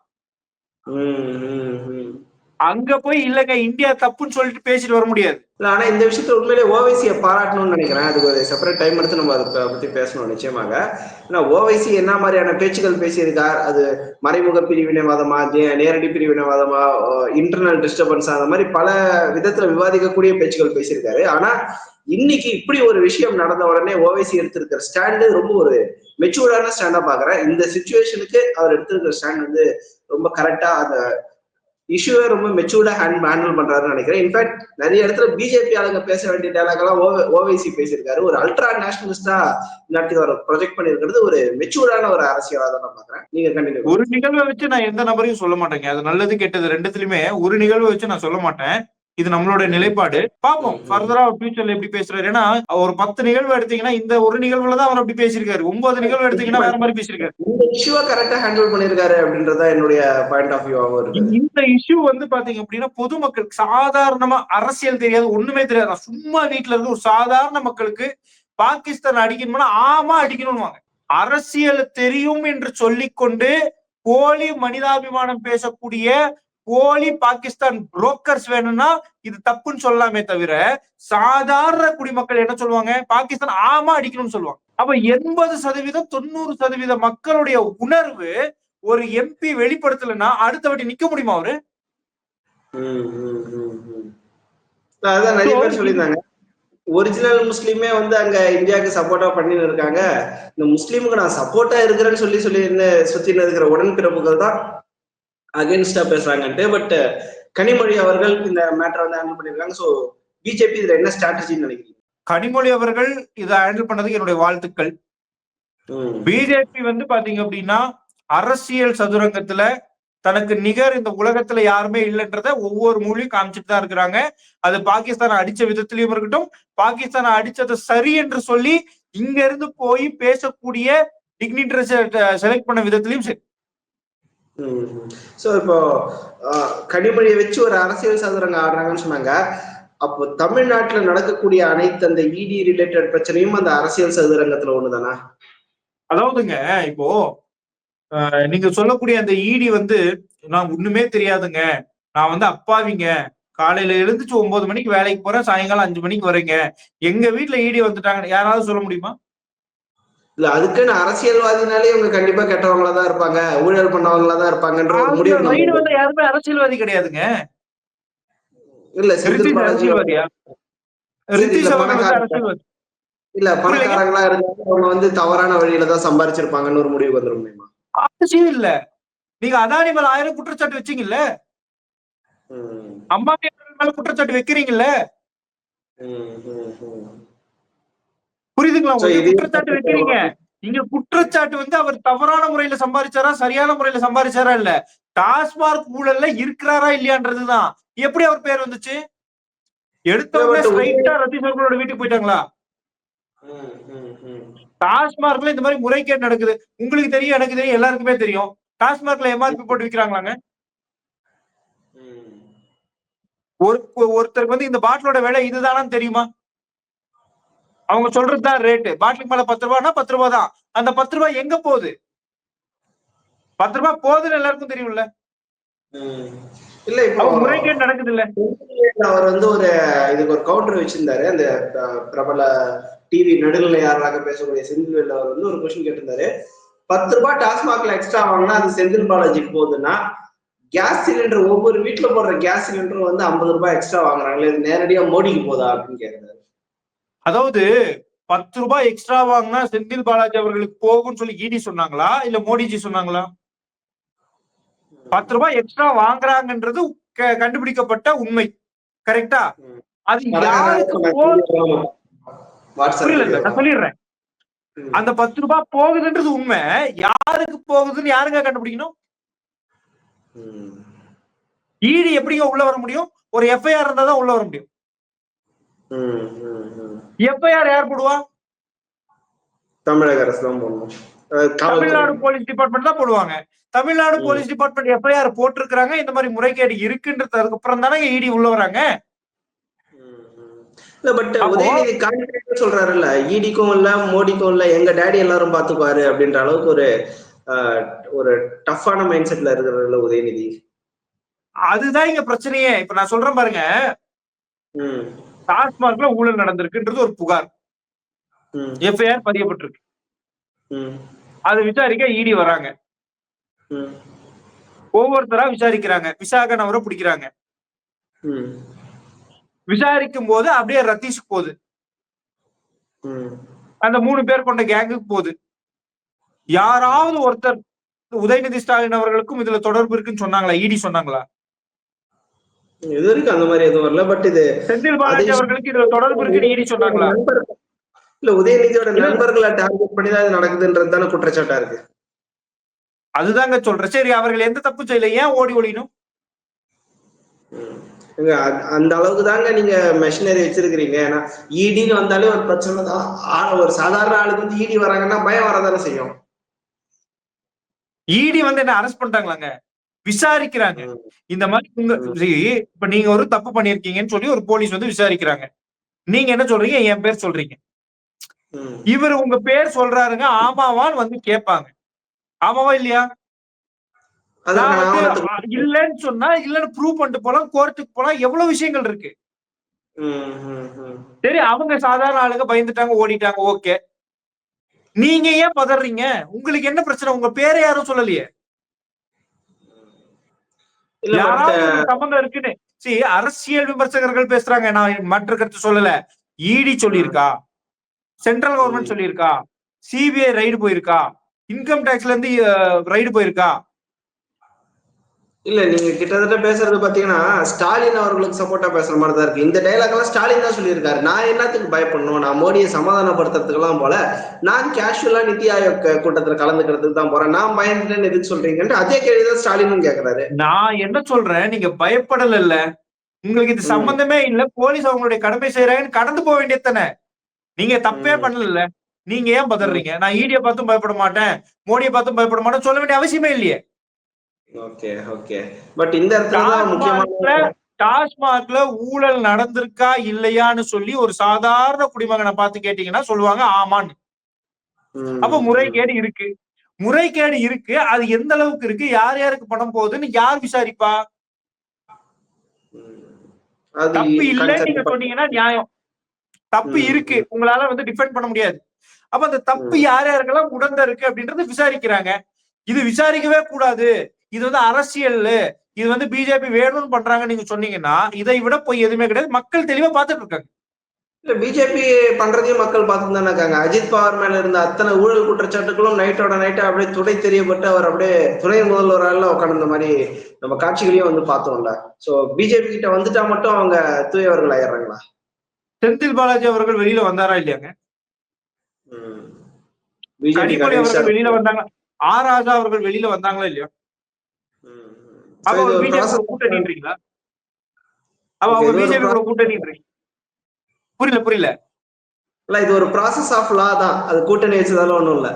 S1: அங்க போய் இல்லங்க இந்தியா தப்புன்னு சொல்லிட்டு பேசிட்டு வர முடியாது.
S2: ஆனா இந்த விஷயத்துல உண்மையிலே ஓவைசியை பாராட்டணும்னு நினைக்கிறேன். அதுக்கு ஒரு செப்பரேட் டைம் எடுத்து நம்ம அதை பத்தி பேசணும் நிச்சயமாக. ஏன்னா ஓவைசி என்ன மாதிரியான பேச்சுக்கள் பேசியிருக்கார், அது மறைமுக பிரிவினைவாதமா, நேரடி பிரிவினைவாதமா, இன்டர்னல் டிஸ்டர்பன்ஸ், அந்த மாதிரி பல விதத்துல விவாதிக்கக்கூடிய பேச்சுக்கள் பேசியிருக்காரு. ஆனா இன்னைக்கு இப்படி ஒரு விஷயம் நடந்த உடனே ஓவைசி எடுத்திருக்கிற ஸ்டாண்டு ரொம்ப ஒரு மெச்சூர்டான ஸ்டாண்டா பாக்குறேன். இந்த சிச்சுவேஷனுக்கு அவர் எடுத்திருக்கிற ஸ்டாண்ட் வந்து ரொம்ப கரெக்டா அந்த இஷ்யூவே ரொம்ப மெச்சூர்டா ஹேண்டில் பண்றாருன்னு நினைக்கிறேன். இன்ஃபேக்ட் நிறைய இடத்துல பிஜேபி ஆளுங்க பேச வேண்டிய டயலாக் எல்லாம் ஓவைசி பேசியிருக்காரு. ஒரு அல்ட்ரா நேஷனலிஸ்டா நாட்டுக்கு அவர் ப்ரொஜெக்ட் பண்ணிருக்கிறது ஒரு மெச்சூர்டான ஒரு அரசியலாக நான் பாக்குறேன். நீங்க கண்டிப்பா
S1: ஒரு நிகழ்வை வச்சு நான் எந்த நபரையும் சொல்ல மாட்டேங்க. அது நல்லது கெட்டது ரெண்டுத்துலயுமே ஒரு நிகழ்வை வச்சு நான் சொல்ல மாட்டேன். இது நம்மளோட நிலைப்பாடு. பாப்போம் ஃபர்தரா ஃபியூச்சர்ல எப்படி பேசுறாரு. ஏன்னா ஒரு 10 நிகழ்வு எடுத்தீங்கன்னா இந்த ஒரு நிகழ்வுலதான் அவர் அப்படி பேசியிருக்காரு. 9 நிகழ்வு எடுத்தீங்கன்னா வேற மாதிரி பேசியிருக்காரு.
S2: இந்த இஷ்யூவை கரெக்டா ஹேண்டில் பண்ணிருக்காரு அப்படின்றதா என்னுடைய பாயிண்ட் ஆஃப் வியூவாகவும் இருக்கு.
S1: இந்த இஷ்யூ வந்து பாத்தீங்க அப்படின்னா பொதுமக்கள் சாதாரணமா அரசியல் தெரியாது, ஒண்ணுமே தெரியாது, சும்மா வீட்டுல இருந்து ஒரு சாதாரண மக்களுக்கு பாகிஸ்தான் அடிக்கணும்னா ஆமா அடிக்கணும்னு அரசியல் தெரியும் என்று சொல்லிக்கொண்டு போலி மனிதாபிமானம் பேசக்கூடிய போலி பாகிஸ்தான் புரோக்கர்ஸ் வேணும்னா இது தப்புன்னு சொல்லலாமே தவிர சாதாரண குடிமக்கள் என்ன சொல்லுவாங்க, பாகிஸ்தான் ஆமா அடிக்கணும்னு சொல்லுவாங்க. அப்ப 80% 90% மக்களுடைய உணர்வு ஒரு எம்பி வெளிப்படுத்தலைன்னா அடுத்த வாட்டி நிக்க முடியுமா அவரு?
S2: அதான் நிறைய பேர் சொல்லியிருந்தாங்க ஒரிஜினல் முஸ்லீமே வந்து அங்க இந்தியாவுக்கு சப்போர்ட்டா பண்ணிட்டு இருக்காங்க, இந்த முஸ்லீமுக்கு நான் சப்போர்ட்டா இருக்கிறேன்னு சொல்லி சுத்தின்னு இருக்கிற உடன்பிறப்புகள் தான் அகேன்ஸ்டா பேசுறாங்கன்ட்டு. பட் கனிமொழி அவர்கள் இந்த மேட்டரை வந்து ஹேண்டில் பண்ணிருக்காங்க. சோ பிஜேபி இதுல என்ன ஸ்ட்ராட்டஜின்னு நினைக்கிறீங்க?
S1: கனிமொழி அவர்கள் இதை ஹேண்டில் பண்ணதுக்கு என்னுடைய வாழ்த்துக்கள். பிஜேபி வந்து பாத்தீங்க அப்படின்னா அரசியல் சதுரங்கத்துல தனக்கு நிகர் இந்த உலகத்துல யாருமே இல்லைன்றத ஒவ்வொரு மொழியும் காமிச்சிட்டு தான் இருக்கிறாங்க. அது பாகிஸ்தானை அடிச்ச விதத்திலையும் இருக்கட்டும், பாகிஸ்தானை அடிச்சதை சரி என்று சொல்லி இங்க இருந்து போய் பேசக்கூடிய டிக்னிட்டரிஸ் செலக்ட் பண்ண விதத்திலையும் சரி.
S2: சோ இப்போ கனிமொழியை வச்சு ஒரு அரசியல் சதுரங்க ஆடுறாங்கன்னு சொன்னாங்க. அப்போ தமிழ்நாட்டுல நடக்கக்கூடிய அனைத்து அந்த இடி ரிலேட்டட் பிரச்சனையும் அந்த அரசியல் சதுரங்கத்துல ஒண்ணுதானா?
S1: அதாவதுங்க இப்போ நீங்க சொல்லக்கூடிய அந்த இடி வந்து நான் ஒண்ணுமே தெரியாதுங்க, நான் வந்து அப்பாவிங்க, காலையில எழுந்துச்சு 9 மணிக்கு வேலைக்கு போறேன், சாயங்காலம் 5 மணிக்கு வரேங்க, எங்க வீட்டுல இடி வந்துட்டாங்க யாராவது சொல்ல முடியுமா?
S2: இல்ல அதுக்குன்னு அரசியல்வாதினாலே இவங்க கண்டிப்பா கெட்டவங்களா தான் இருப்பாங்க, ஊழல் பண்ணவங்களா தான் இருப்பாங்கன்ற ஒரு முடிவு
S1: வந்து யாருமே அரசியல்வாதி கிடையாதுங்க.
S2: இல்ல செந்தில் பாலாஜி
S1: அரசியல்வாதியா? ரித்திஷ் அவர்கள் வந்து அரசியல்வாதி
S2: இல்ல பணக்காரங்களா இருந்தாலும் அவங்க வந்து தவறான வழியில தான் சம்பாரிச்சிருப்பாங்கன்னு ஒரு முடிவு வந்துட முடியுமா?
S1: அவசியம் இல்ல. நீங்க அதானி மேல 1000 குற்றச்சாட்டு வச்சீங்கல்ல, அம்பானி மேல குற்றச்சாட்டு வைக்கிறீங்கல்ல, புரியுதுங்களா உங்களுக்கு? குற்றச்சாட்டு வைக்கிறீங்க. இங்க குற்றச்சாட்டு வந்து அவர் தவறான முறையில சம்பாதிச்சாரா சரியான முறையில சம்பாதிச்சாரா இல்ல, டாஸ்மார்க் ஊழல்ல இருக்கிறாரா இல்லையான்றதுதான். எப்படி அவர் பேர் வந்துச்சு? எடுத்த உடனே ஸ்ட்ரைட்டா ரத்தீஷ் அவர்களோட வீட்டுக்கு போயிட்டாங்களா? டாஸ்மார்க்ல இந்த மாதிரி முறைகேடு நடக்குது, உங்களுக்கு தெரியும், எனக்கு தெரியும், எல்லாருக்குமே தெரியும். டாஸ்மார்க்ல எம்ஆர்பி போட்டு விக்கிறாங்களாங்க. ஒருத்தருக்கு வந்து இந்த பாட்டிலோட விலை இதுதானான்னு தெரியுமா? அவங்க சொல்றதுதான் ரேட்டு. பாட்டிலுக்கு மேல 10 ரூபாய்னா 10 ரூபாய் தான். அந்த 10 ரூபாய் எங்க போகுது? 10 ரூபாய் போகுதுன்னு எல்லாருக்கும் தெரியும்ல.
S2: இல்ல இப்போ
S1: முறைகேடு நடக்குது இல்ல.
S2: அவர் வந்து ஒரு இதுக்கு ஒரு கவுண்டர் வச்சிருந்தாரு. அந்த பிரபல டிவி நடுநிலையாளராக பேசக்கூடிய செந்தில் அவர் வந்து ஒரு கொஸ்டின் கேட்டிருந்தாரு. 10 ரூபாய் டாஸ்மாக்ல எக்ஸ்ட்ரா வாங்கினா அது செந்தில் பாலாஜிக்கு போகுதுன்னா, கேஸ் சிலிண்டர் ஒவ்வொரு வீட்டுல போடுற கேஸ் சிலிண்டரும் வந்து 50 ரூபாய் எக்ஸ்ட்ரா வாங்குறாங்களே, இது நேரடியா மோடிக்கு போதா அப்படின்னு கேட்டாரு. அதாவது 10 ரூபாய் எக்ஸ்ட்ரா வாங்கினா செந்தில் பாலாஜி அவர்களுக்கு போகும்னு சொல்லி இடி சொன்னாங்களா இல்ல மோடிஜி சொன்னாங்களா? 10 ரூபாய் எக்ஸ்ட்ரா வாங்குறாங்கன்றது கண்டுபிடிக்கப்பட்ட உண்மை, கரெக்டா? அது யாருக்கு நான் சொல்லிடுறேன். அந்த 10 ரூபாய் போகுதுன்றது உண்மை, யாருக்கு போகுதுன்னு யாருங்க கண்டுபிடிக்கணும்? இடி எப்படிங்க உள்ள வர முடியும்? ஒரு எஃப்ஐஆர் இருந்தா தான் உள்ள வர முடியும். எஃப்ஐஆர் யார் போடுவா? தமிழக அரசு தான் போடணும்.
S1: தமிழ்நாடு போலீஸ் டிபார்ட்மெண்ட் தான் போடுவாங்க. தமிழ்நாடு போலீஸ் டிபார்ட்மெண்ட் எஃப்ஐஆர் போட்டிருக்காங்க, இந்த மாதிரி முறைகேடு இருக்குன்றது அதுக்கு அப்புறம் தானே இடி உள்ள வராங்க.
S2: இல்ல பட்
S1: அப்போ
S2: உதயநிதி கான்பிடன்ட் சொல்றாருல்ல, ஈடிக்கும் இல்ல மோடிக்கும் இல்ல எங்க டேடி எல்லாரும் பாத்துக்குவாரு அப்படின்ற அளவுக்கு ஒரு ஆஹ், ஒரு டஃப்பான மைண்ட் செட்ல இருக்கிறாருல்ல உதயநிதி.
S1: அதுதான் இங்க பிரச்சனையே. இப்ப நான் சொல்றேன் பாருங்க,
S2: ம்
S1: டாஸ்மார்க்ல ஊழல் நடந்திருக்குன்றது ஒரு புகார்,
S2: ம்
S1: எஃப்ஐஆர் பதியப்பட்டிருக்கு.
S2: ம்
S1: அதை விசாரிக்க இடி வராங்க,
S2: ம்
S1: ஒவ்வொருத்தரா விசாரிக்கிறாங்க, விசாகன் அவரை பிடிக்கிறாங்க.
S2: ம்
S1: விசாரிக்கும் போது அப்படியே ரத்தீஷ் போகுது,
S2: ம்
S1: அந்த 3 பேர் கொண்ட கேங்குக்கு போகுது. யாராவது ஒருத்தர் உதயநிதி ஸ்டாலின் அவர்களுக்கும் இதுல தொடர்பு இருக்குன்னு சொன்னாங்களா? இடி சொன்னாங்களா?
S2: இது வரைக்கும் அந்த மாதிரி எதுவும் வரல. பட் இது
S1: செந்தில்
S2: அதை
S1: பாலாஜி அவர்களுக்கு இதுல தொடர்பு இருக்குன்னு இடி சொன்னாங்களா?
S2: நண்பர் இல்ல உதயநிதியோட
S1: இல்ல,
S2: நண்பர்களை டார்கெட் பண்ணி தான் இது நடக்குதுன்றது தானே குற்றச்சாட்டா இருக்கு.
S1: அதுதாங்க சொல்றேன். சரி, அவர்கள் எந்த தப்பு செய்யல, ஏன் ஓடி ஒளியணும்?
S2: ம். ஏங்க, அந்த அளவுக்கு தாங்க நீங்க மெஷினரி வச்சிருக்கிறீங்க. ஏன்னா ஈடின்னு வந்தாலே ஒரு பிரச்சனை தான். ஒரு சாதாரண ஆளுக்கு வந்து ஈடி வராங்கன்னா பயம் வரதானே செய்யும்.
S1: இடி வந்து என்ன அரெஸ்ட் பண்ணிட்டாங்களாங்க? விசாரிக்கிறாங்க.
S2: ம்,
S1: இந்த மாதிரி உங்க
S2: ம்,
S1: இப்ப நீங்க ஒரு தப்பு பண்ணிருக்கீங்கன்னு சொல்லி ஒரு போலீஸ் வந்து விசாரிக்கிறாங்க. நீங்க என்ன சொல்றீங்க? என் பேர் சொல்றீங்க.
S2: ம்.
S1: இவர் உங்க பேர் சொல்றாருங்க, ஆமாவான்னு வந்து கேட்பாங்க. ஆமாவா இல்லையா? நான்
S2: அதற்கான
S1: வந்து
S2: ஆவணத்துக்கு
S1: இல்லன்னு சொன்னா இல்லன்னு ப்ரூவ் பண்ணிட்டு போலாம், கோர்ட்டுக்கு போலாம், எவ்வளவு விஷயங்கள் இருக்கு.
S2: ம், ம், ம்.
S1: சரி, அவங்க சாதாரண ஆளுங்க பயந்துட்டாங்க, ஓடிட்டாங்க, ஓகே. நீங்க ஏன் பதறீங்க? உங்களுக்கு என்ன பிரச்சனை? உங்க பேரை யாரும் சொல்லலையே.
S2: இல்ல பட்
S1: யாராவது இதுக்கு சம்பந்தம் இருக்குன்னு அரசியல் விமர்சகர்கள் பேசுறாங்க, நான் மாற்று கருத்து சொல்லல. இடி சொல்லியிருக்கா, சென்ட்ரல் கவர்மெண்ட் சொல்லியிருக்கா, சிபிஐ ரைடு போயிருக்கா, இன்கம் டாக்ஸ்ல இருந்து ரைடு போயிருக்கா?
S2: இல்ல நீங்க கிட்டத்தட்ட பேசுறது பாத்தீங்கன்னா ஸ்டாலின் அவர்களுக்கு சப்போர்ட்டா பேசுற மாதிரி தான் இருக்கு. இந்த டைலாக் எல்லாம் ஸ்டாலின் தான் சொல்லியிருக்காரு. நான் என்னத்துக்கு பயப்படணும், நான் மோடியை சமாதானப்படுத்துறதுக்கு எல்லாம் போல, நான் கேஷுவலா நித்தி ஆயோக் கூட்டத்துல கலந்துக்கிறதுக்கு தான் போறேன், நான் பயந்துட்டேன்னு எதுக்கு சொல்றீங்கன்ட்டு அதே கேள்விதான் ஸ்டாலினும் கேக்குறாரு.
S1: நான் என்ன சொல்றேன், நீங்க பயப்படல, உங்களுக்கு இது
S2: ம்
S1: சம்பந்தமே இல்ல, போலீஸ் அவங்களுடைய கடமை செய்யறாங்கன்னு கடந்து போக வேண்டியது தானே. நீங்க தப்பே
S2: ம்
S1: பண்ணல, நீங்க ஏன்
S2: ம்
S1: பதறீங்க? நான் ஈடியை பார்த்தும் பயப்பட மாட்டேன், மோடியை பார்த்தும் பயப்பட மாட்டேன் சொல்ல வேண்டிய அவசியமே இல்லையே.
S2: Okay okay. பட் இந்த இடத்துலதான்
S1: டாஸ்மாக்ல
S2: முக்கியமான
S1: டாஸ்மாக்ல ஊழல் நடந்திருக்கா இல்லையான்னு சொல்லி ஒரு சாதாரண குடிமகனை பார்த்து கேட்டீங்கன்னா சொல்லுவாங்க ஆமான்னு. அப்ப
S2: ம் ம்
S1: முறைகேடு இருக்கு, முறைகேடு இருக்கு. அது எந்த அளவுக்கு இருக்கு, யார் யாருக்கு பணம் போகுதுன்னு யார் விசாரிப்பா?
S2: ம். அது
S1: தப்பு இல்லைன்னு நீங்க
S2: கன்சர்ன்.
S1: சொன்னீங்கன்னா நியாயம். தப்பு
S2: ம்
S1: இருக்கு,
S2: ம்
S1: உங்களால வந்து டிஃபெண்ட் பண்ண முடியாது. அப்ப அந்த தப்பு
S2: ம்
S1: யார் யாருக்கெல்லாம் உடந்த இருக்கு அப்படின்றது விசாரிக்கிறாங்க. இது விசாரிக்கவே கூடாது, இது வந்து அரசியல், இது வந்து பிஜேபி வேணும்னு பண்றாங்க நீங்க சொன்னீங்கன்னா இதை விட போய் எதுவுமே கிடையாது. மக்கள் தெளிவா பார்த்துட்டு இருக்காங்க.
S2: இல்ல பிஜேபி பண்றதையும் மக்கள் பார்த்துட்டு தானே இருக்காங்க. அஜித் பவார் மேல இருந்த அத்தனை ஊழல் குற்றச்சாட்டுகளும் நைட்டோட நைட்டா அப்படியே துடை தெரியப்பட்டு அவர் அப்படியே துணை முதல்வரால உட்கார்ந்த மாதிரி நம்ம காட்சிகளையும் வந்து பார்த்தோம்ல. சோ பிஜேபி கிட்ட வந்துட்டா மட்டும் அவங்க தூயவர்கள் ஆயிடுறாங்களா?
S1: செந்தில் பாலாஜி அவர்கள் வெளியில வந்தாரா இல்லையாங்க?
S2: பிஜேபிக்கு
S1: கனிமொழி
S2: அகைன்ஸ்டா.
S1: அவர்கள் வெளியில வந்தாங்க, ஆர் ராஜா அவர்கள் வெளியில வந்தாங்களா இல்லையா?
S2: சோ
S1: அப்ப
S2: இது
S1: அவங்க
S2: ஒரு
S1: பிஜேபி கூட
S2: ப்ராசஸ்.
S1: கூட்டணின்றீங்களா? அப்ப
S2: ஓகே
S1: அவங்க
S2: இது ஒரு
S1: பிஜேபி கூட கூட்டணின்றீங்க? புரியல புரியல.
S2: இல்ல இது ஒரு ப்ராசஸ் ஆஃப் லா தான். அது கூட்டணி வச்சதால ஒண்ணும் இல்ல.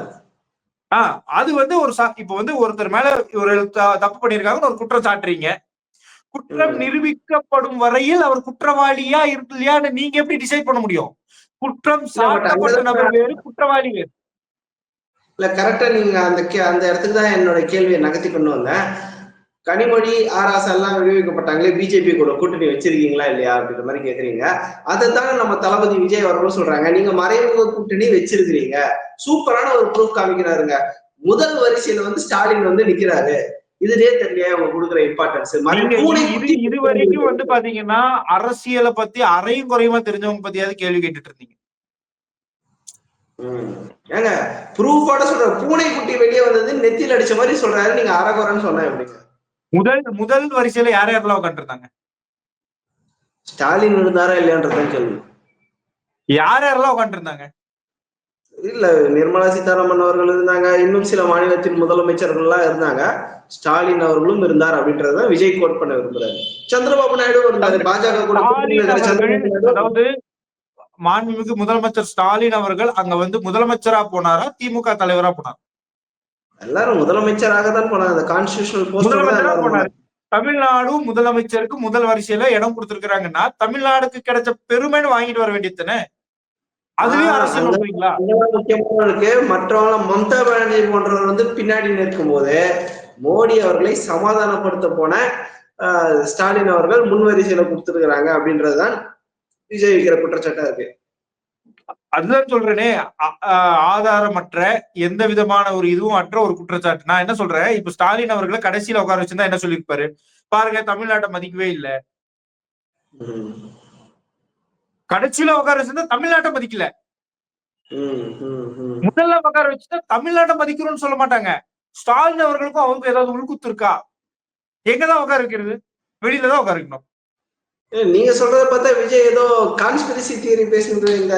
S1: அது வந்து ஒரு இப்ப வந்து ஒருத்தர் மேல ஒரு தப்பு பண்ணிருக்காங்கன்னு ஒரு குற்றம் சாட்டுறீங்க. குற்றம்
S2: ம்.
S1: நிரூபிக்கப்படும் வரையில் அவர் குற்றவாளியா இல்லையான்னு நீங்க எப்படி டிசைட் பண்ண முடியும்? குற்றம்
S2: இல்ல பட் அந்த
S1: சாட்டப்பட்ட நபர் வேறு, குற்றவாளி வேறு.
S2: இல்ல கரெக்டா நீங்க அந்த இடத்துக்கு தான் என்னோட கேள்வியை நகர்த்தி கொண்டு வந்தேன். கனிமொழி ஆராசா எல்லாம் விடுவிக்கப்பட்டாங்களே, பிஜேபி கூட கூட்டணி வச்சிருக்கீங்களா இல்லையா அப்படின்ற மாதிரி கேக்குறீங்க. அதைத்தானே நம்ம தளபதி விஜய் அவர்களும் சொல்றாங்க. நீங்க மறைமுக கூட்டணி வச்சிருக்கிறீங்க, சூப்பரான ஒரு ப்ரூஃப் காமிக்கிறாருங்க. முதல் வரிசையில வந்து ஸ்டாலின் வந்து நிக்கிறாரு. இதுலயே தெரியல அவங்க கொடுக்குற இம்பார்ட்டன்ஸ்
S1: நீங்க
S2: பூனை
S1: இது
S2: குட்டி.
S1: இது வரைக்கும் வந்து பாத்தீங்கன்னா அரசியலை பத்தி அறையும் குறையுமா தெரிஞ்சவங்க பத்தியாவது கேள்வி கேட்டுட்டு இருந்தீங்க.
S2: ஏங்க ப்ரூஃபோட சொல்ற பூனை குட்டி வெளியே வந்தது நெத்தியில் அடிச்ச மாதிரி சொல்றாரு, நீங்க அரகுறன்னு சொன்னா எப்படிங்க?
S1: முதல் முதல் வரிசையில யார் யாரெல்லாம் உட்காந்துருந்தாங்க?
S2: ஸ்டாலின் இருந்தாரா இல்லையான்றதான் கேள்வி.
S1: யார் யாரெல்லாம் உட்காந்துருந்தாங்க?
S2: இல்ல நிர்மலா சீதாராமன் அவர்கள் இருந்தாங்க, இன்னும் சில மாநிலத்தின் முதலமைச்சர்கள் எல்லாம் இருந்தாங்க. ஸ்டாலின் அவர்களும் இருந்தார் அப்படின்றத விஜய் கோட் பண்ண விரும்புறாரு. சந்திரபாபு நாயுடு இருந்தாரு, பாஜக கூட கூட்டணியில்
S1: ஸ்டாலின்
S2: இருக்கிற
S1: அவர்கள்,
S2: சந்திரபாபு நாயுடு.
S1: அதாவது மாண்புமிகு முதலமைச்சர் ஸ்டாலின் அவர்கள் அங்க வந்து முதலமைச்சரா போனாரா, திமுக தலைவரா போனாரா?
S2: எல்லாரும் முதலமைச்சராக தான் போனாங்க. அந்த கான்ஸ்டிடியூஷனல் போஸ்டோட தான்
S1: முதலமைச்சரா
S2: எல்லாரும்
S1: போனாரு.
S2: போனாங்க.
S1: தமிழ்நாடும் முதலமைச்சருக்கு முதல் வரிசையில இடம் கொடுத்திருக்கிறாங்கன்னா தமிழ்நாடுக்கு கிடைச்ச பெருமைன்னு வாங்கிட்டு வர வேண்டியதுதானே. அதுலயும் அரசியல் நோக்குறீங்களா?
S2: முக்கியமான இருக்கு. மற்றவங்க மம்தா பானர்ஜி போன்றவர் பின்னாடி நிற்கும் போது மோடி அவர்களை சமாதானப்படுத்த போன ஸ்டாலின் அவர்கள் முன்வரிசையில கொடுத்திருக்கிறாங்க அப்படின்றதுதான் விஜய் வைக்கிற குற்றச்சாட்டா இருக்கு.
S1: அதுதான் சொல்றேனே, ஆதாரமற்ற எந்த விதமான ஒரு இதுவும் அற்ற ஒரு குற்றச்சாட்டு. நான் என்ன சொல்றேன், இப்ப ஸ்டாலின் அவர்களை கடைசியில உட்கார வச்சிருந்தா என்ன சொல்லியிருப்பாரு? பாருங்க தமிழ்நாட்டை மதிக்கவே இல்ல. கடைசியில உட்கார வச்சிருந்தா தமிழ்நாட்டை மதிக்கல. முதல்ல உட்கார வச்சுட்டா தமிழ்நாட்டை மதிக்கிறோம்னு சொல்ல மாட்டாங்க. ஸ்டாலின் அவர்களுக்கும் அவருக்கும் ஏதாவது உள்குத்து இருக்கா? எங்கதான் உட்கார வைக்கிறது? வெளியில தான் உட்கார வைக்கணும்.
S2: நீங்க சொல்றத பார்த்தா விஜய் ஏதோ கான்ஸ்பிரசி தியரி பேசுறது, இந்த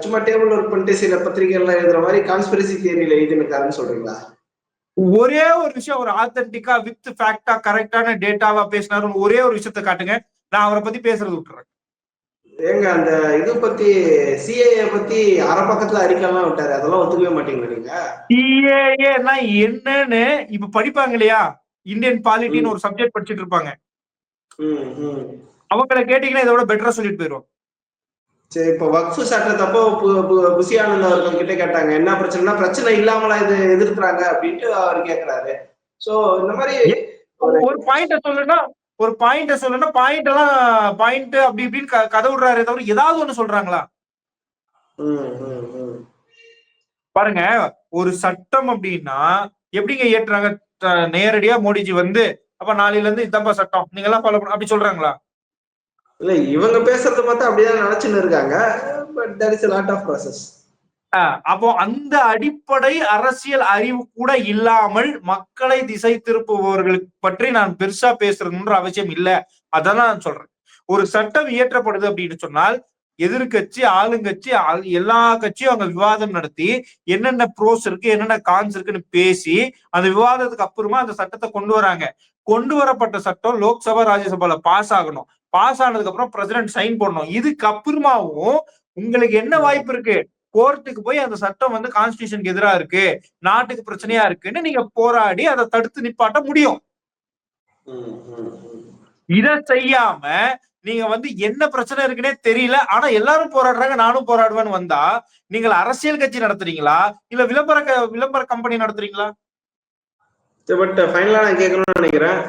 S2: சும்மா டேபிள் ஒர்க் பண்ணிட்டு சில பத்திரிகை எல்லாம் எழுதுற மாதிரி கான்ஸ்பிரசி தியரியில எழுதிருக்காருன்னு சொல்றீங்களா?
S1: ஒரே ஒரு விஷயம், ஒரு ஆத்தென்டிக்கா வித் ஃபேக்டா கரெக்டான டேட்டாவா பேசினாரு ஒரே ஒரு விஷயத்தை காட்டுங்க, நான் அவரை பத்தி பேசுறது விட்டுறேன்.
S2: ஏங்க அந்த இது பத்தி சிஏஏ பத்தி அரை பக்கத்துல அறிக்கைலாம் விட்டாரு, அதெல்லாம் ஒத்துக்கவே மாட்டீங்களா நீங்க?
S1: சிஏஏன்னா என்னன்னு இப்ப படிப்பாங்க இல்லையா, இந்தியன் பாலிட்டின்னு ஒரு சப்ஜெக்ட் படிச்சுட்டு இருப்பாங்க, அவங்களை கேட்டீங்கன்னா இதோட பெட்டரா சொல்லிட்டு போயிடும்.
S2: சரி, இப்ப வக்ஃபு சட்டத்தப்போ புசி ஆனந்த் அவர்கள் கிட்ட கேட்டாங்க என்ன பிரச்சனைனா, பிரச்சனை இல்லாமலா இது எதிர்க்கிறாங்க அப்படின்ட்டு அவர் கேட்கிறாரு. சோ இந்த மாதிரி
S1: ஒரு பாயிண்ட சொல்லுன்னா பாயிண்ட் எல்லாம் பாயிண்ட் அப்படி இப்படின்னு கதை விடுறாரு தவிர ஏதாவது ஒண்ணு சொல்றாங்களா? பாருங்க, ஒரு சட்டம் அப்படின்னா எப்படிங்க ஏற்றுறாங்க? நேரடியா மோடிஜி அப்ப நாளையில இருந்து இதான்பா சட்டம், நீங்க எல்லாம் ஃபாலோ பண்ண அப்படி சொல்றாங்களா?
S2: இல்ல, இவங்க பேசுறத பார்த்தா அப்படிதான் நினைச்சுன்னு இருக்காங்க. But there is a lot of process.
S1: அப்போ அந்த அடிப்படை அரசியல் அறிவு கூட இல்லாமல் மக்களை திசை திருப்புபவர்களுக்கு பற்றி நான் பெருசா பேசுறதுன்ற அவசியம் இல்ல. அதான் நான் சொல்றேன். ஒரு சட்டம் இயற்றப்படுது அப்படின்னு சொன்னால் எதிர்கட்சி, ஆளுங்கட்சி, எல்லா கட்சியும் அவங்க விவாதம் நடத்தி என்னென்ன ப்ரோஸ் இருக்கு, என்னென்ன கான்ஸ் இருக்குன்னு பேசி அந்த விவாதத்துக்கு அப்புறமா அந்த சட்டத்தை கொண்டு வராங்க. கொண்டு வரப்பட்ட சட்டம் லோக்சபா, ராஜ்யசபால பாஸ் ஆகணும். பாஸ் ஆனதுக்கு அப்புறம் பிரசிடென்ட் சைன் பண்ணணும். இதுக்கு அப்புறமாவும் உங்களுக்கு என்ன வாய்ப்பு இருக்கு? கோர்ட்டுக்கு போய் அந்த சட்டம் கான்ஸ்டிடியூஷனுக்கு எதிரா இருக்கு, நாட்டுக்கு பிரச்சனையா இருக்குன்னு நீங்க போராடி அதை தடுத்து நிப்பாட்ட முடியும். இத செய்யாம நீங்க என்ன பிரச்சனை இருக்குன்னே தெரியல, ஆனா எல்லாரும் போராடுறாங்க நானும் போராடுவேன்னு வந்தா நீங்கள் அரசியல் கட்சி நடத்துறீங்களா இல்ல விளம்பர கம்பெனி நடத்துறீங்களா?
S2: பட் ஃபைனலா நான் கேட்கணும்னு நினைக்கிறேன்,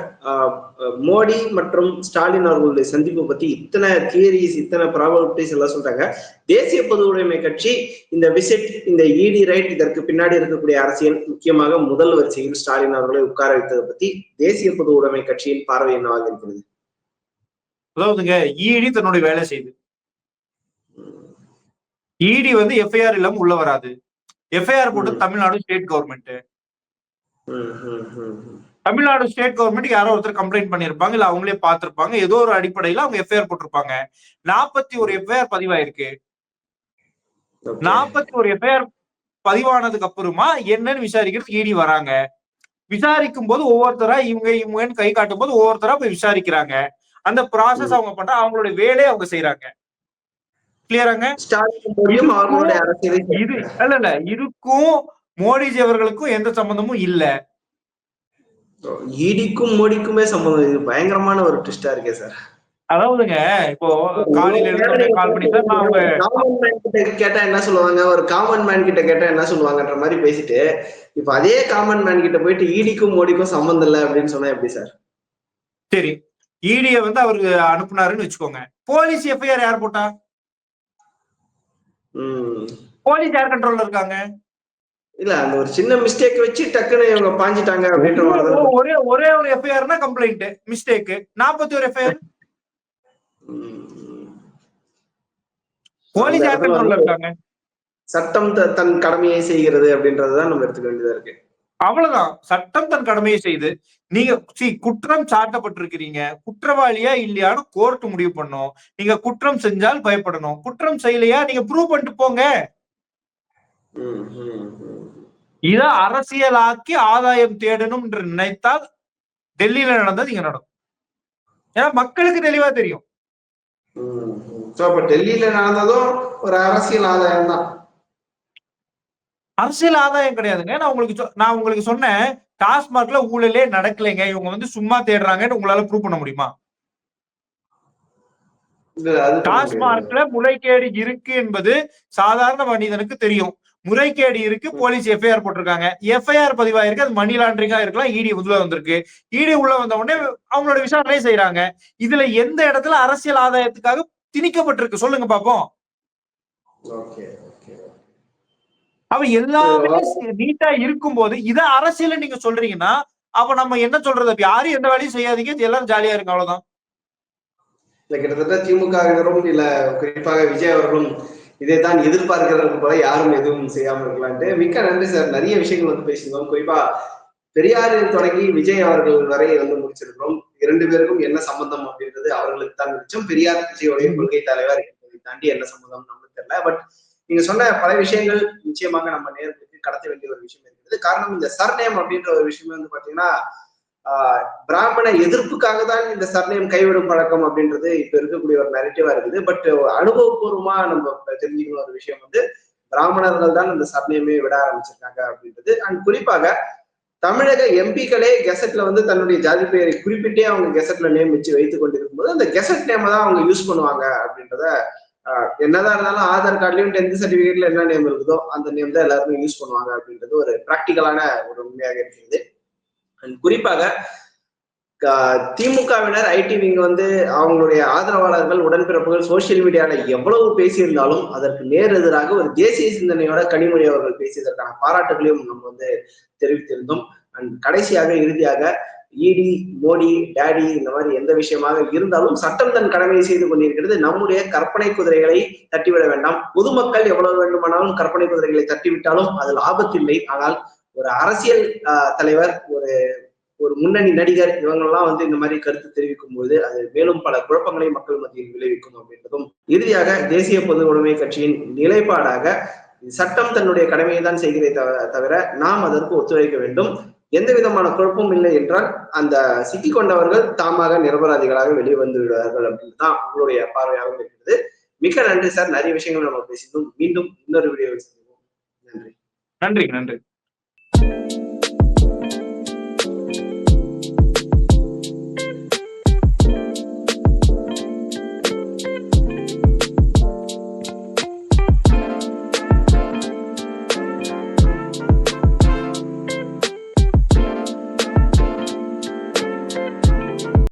S2: மோடி மற்றும் ஸ்டாலின் அவர்களுடைய சந்திப்பு பத்தி இத்தனை தியரிஸ், இத்தனை ப்ராபபிலிட்டிஸ் எல்லாம் சொல்றாங்க. தேசிய பொது உடைமை கட்சி இந்த விசிட், இந்த இடி ரைட், இதற்கு பின்னாடி இருக்கக்கூடிய அரசியல், முக்கியமாக முதல் வரிசையில் ஸ்டாலின் அவர்களை உட்கார வைத்ததை பத்தி தேசிய பொது உடைமை கட்சியின் பார்வை என்னவாக இருக்கிறது?
S1: அதாவதுங்க, இடி தன்னுடைய வேலை செய்யுது. இடி எஃப்ஐஆர் இல்லாம உள்ள வராது. எஃப்ஐஆர் போட்டு Tamil Nadu state government. Tamil Nadu state government யாரோ ஒருத்தர் கம்ப்ளைண்ட் பண்ணிருப்பாங்க, இல்ல அவங்களே பார்த்திருப்பாங்க, ஏதோ ஒரு அடிப்படையில அவங்க எஃப்ஐஆர் போட்டிருப்பாங்க. 41 எஃப்ஐஆர் பதிவாயிருக்கு. 41 எஃப்ஐஆர் பதிவானதுக்கு அப்புறமா என்னன்னு விசாரிக்கிறதுக்கு இடி வராங்க. விசாரிக்கும் போது ஒவ்வொருத்தரா இவங்கன்னு கை காட்டும் போது ஒவ்வொருத்தரா போய் விசாரிக்கிறாங்க. அந்த ப்ராசஸ் அவங்க பண்ற, அவங்களுடைய வேலையை அவங்க செய்யறாங்க. கிளியராங்க? இது இல்ல இதுக்கும் மோடிஜி அவர்களுக்கும் எந்த சம்பந்தமும் இல்ல.
S2: ஈடிக்கும் மோடிக்குமே சம்பந்தம். இது பயங்கரமான ஒரு ட்விஸ்டா இருக்கே சார்.
S1: அதாவதுங்க, இப்போ காலையில கால் பண்ணி சார் நான்
S2: காமன் மேன் கிட்ட கேட்டா என்ன சொல்லுவாங்க, ஒரு காமன் மேன் கிட்ட கேட்டா என்ன சொல்லுவாங்கன்ற மாதிரி பேசிட்டு இப்ப அதே காமன் மேன் கிட்ட போயிட்டு ஈடிக்கும் மோடிக்கும் சம்பந்தம் இல்ல அப்படின்னு சொன்னா எப்படி சார்?
S1: சரி, ஈடிய அவருக்கு அனுப்புனாருன்னு வச்சுக்கோங்க, போலீஸ் எஃப்ஐஆர் யார் போட்டா? போலீஸ் யார் கண்ட்ரோல்ல இருக்காங்க?
S2: இல்ல, அந்த ஒரு சின்ன மிஸ்டேக் வச்சு டக்குன்னு இவங்க பாஞ்சிட்டாங்க அப்படின்ற
S1: ஒரே ஒரு எஃப்ஐஆர்னா கம்ப்ளைண்ட், மிஸ்டேக் 41 எஃப்ஐஆர். போலீஸ் யார் கண்ட்ரோல்ல இருக்காங்க?
S2: சட்டம் தன் கடமையை செய்கிறது அப்படின்றதுதான் நம்ம எடுத்துக்க வேண்டியதா இருக்கு.
S1: அவ்வளவுதான், சட்டம் தன் கடமையை செய்து. நீங்க குற்றம் சாட்டப்பட்டிருக்கிறீங்க, குற்றவாளியா இல்லையான்னு கோர்ட் முடிவு பண்ணும். நீங்க குற்றம் செஞ்சால் பயப்படணும், குற்றம் செய்யலையா நீங்க ப்ரூவ் பண்ணிட்டு போங்க. இத அரசியலாக்கி ஆதாயம் தேடணும் என்று நினைத்தால் டெல்லியில நடந்தது இங்க நடக்கும். ஏன்னா மக்களுக்கு தெளிவா தெரியும்.
S2: டெல்லியில நடந்ததும் ஒரு அரசியல் ஆதாயம் தான்.
S1: அரசியல் ஆதாயம் கிடையாதுங்க. நான் உங்களுக்கு சொன்னேன், டாஸ்மார்க்ல ஊழலே நடக்கலைங்க, இவங்க வந்து சும்மா தேடுறாங்கன்னு உங்களால ப்ரூவ் பண்ண முடியுமா? டாஸ்மார்க்ல முறைகேடு இருக்கு என்பது சாதாரண மனிதனுக்கு தெரியும். முறைகேடு இருக்கு, போலீஸ் எஃப்ஐஆர் போட்டிருக்காங்க. எஃப்ஐஆர் பதிவாயிருக்கு, அது மணி லாண்டரிங்கா இருக்கலாம். இடி உள்ள வந்திருக்கு. இடி உள்ள வந்த உடனே அவங்களோட விசாரணை செய்யறாங்க. இதுல எந்த இடத்துல அரசியல் ஆதாயத்துக்காக திணிக்கப்பட்டிருக்கு சொல்லுங்க பாப்போம். அவ எல்லாமே நீட்டா இருக்கும் போது இத அரசியல் நீங்க சொல்றீங்கன்னா அப்ப நம்ம என்ன சொல்றது? யாரும் எந்த வேலையும் செய்யாதீங்க, எல்லாரும் ஜாலியா இருங்க, அவ்வளவுதான்.
S2: கிட்டத்தட்ட திமுகவினரும் இல்ல குறிப்பாக விஜய் அவர்களும் இதைத்தான் எதிர்பார்க்கிறது போல யாரும் எதுவும் செய்யாமல் இருக்கலான்ட்டு. மிக்க நன்றி சார். நிறைய விஷயங்கள் வந்து பேசியிருந்தோம். குறிப்பா பெரியாரில் தொடங்கி விஜய் அவர்கள் வரை வந்து முடிச்சிருக்கிறோம். 2 பேருக்கும் என்ன சம்பந்தம் அப்படின்றது அவர்களுக்கு தான் நிச்சயம். பெரியார் விஜயோடைய கொள்கை தலைவர் தாண்டி என்ன சம்பந்தம் நமக்கு தெரியல. பட் நீங்க சொன்ன பல விஷயங்கள் நிச்சயமாக நம்ம நேரத்துக்கு கடத்த வேண்டிய ஒரு விஷயம் இருக்கிறது. காரணம் இந்த சர்நேம் அப்படின்ற ஒரு விஷயம் வந்து பாத்தீங்கன்னா பிராமண எதிர்ப்புக்காக தான் இந்த சர்நேம் கைவிடும் பழக்கம் அப்படின்றது இப்ப இருக்கக்கூடிய ஒரு நெரட்டிவா இருக்குது. பட் அனுபவபூர்வமா நம்ம தெரிஞ்சுக்கணும் ஒரு விஷயம் வந்து பிராமணர்கள் தான் இந்த சர்நேமே விட ஆரம்பிச்சிருக்காங்க அப்படின்றது. அண்ட் குறிப்பாக தமிழக எம்பிக்களே கெசட்ல வந்து தன்னுடைய ஜாதி பெயரை குறிப்பிட்டே அவங்க கெசட்ல நேம் வச்சு வைத்துக் கொண்டிருக்கும் போது அந்த கெசட் நேம் தான் அவங்க யூஸ் பண்ணுவாங்க அப்படின்றத என்னதான் இருந்தாலும் ஆதார் கார்டுலயும் 10th சர்டிபிகேட்ல என்ன நேம் இருக்குதோ அந்த நேம் தான் எல்லாருமே யூஸ் பண்ணுவாங்க அப்படின்றது ஒரு பிராக்டிக்கலான ஒரு உண்மையாக இருக்கிறது. குறிப்பாக திமுகவினர் ஐடி விங் வந்து அவங்களுடைய ஆதரவாளர்கள் உடன்பிறப்புகள் சோசியல் மீடியால எவ்வளவு பேசியிருந்தாலும் அதற்கு நேர் எதிராக ஒரு தேசிய சிந்தனையோட கனிமொழி அவர்கள் பேசியதற்கான பாராட்டுகளையும் நம்ம வந்து தெரிவித்திருந்தோம். அண்ட் கடைசியாக இறுதியாக இடி மோடி டாடி இந்த மாதிரி எந்த விஷயமாக இருந்தாலும் சட்டம் தன் கடமையை செய்து கொண்டிருக்கிறது. நம்முடைய கற்பனை குதிரைகளை தட்டிவிட வேண்டாம். பொதுமக்கள் எவ்வளவு வேண்டுமானாலும் கற்பனை குதிரைகளை தட்டிவிட்டாலும் அதில் ஆபத்தில்லை. ஆனால் ஒரு அரசியல் தலைவர் ஒரு முன்னணி நடிகர் இவங்கெல்லாம் வந்து இந்த மாதிரி கருத்து தெரிவிக்கும் போது அது மேலும் பல குழப்பங்களை மக்கள் மத்தியில் விளைவிக்கும் அப்படின்றதும் இறுதியாக தேசிய பொது உடைமை கட்சியின் நிலைப்பாடாக சட்டம் தன்னுடைய கடமையை தான் செய்கிறதை தவிர நாம் அதற்கு ஒத்துழைக்க வேண்டும். எந்த விதமான குழப்பமும் இல்லை என்றால் அந்த சிக்கிக் கொண்டவர்கள் தாமாக நிரபராதிகளாக வெளியே வந்து விடுவார்கள் அப்படின்னு தான் உங்களுடைய பார்வையாகவும் இருக்கிறது. மிக்க நன்றி சார். நிறைய விஷயங்கள் நம்ம பேசினோம். மீண்டும் இன்னொரு வீடியோவில் சந்திப்போம். நன்றி.
S1: நன்றி.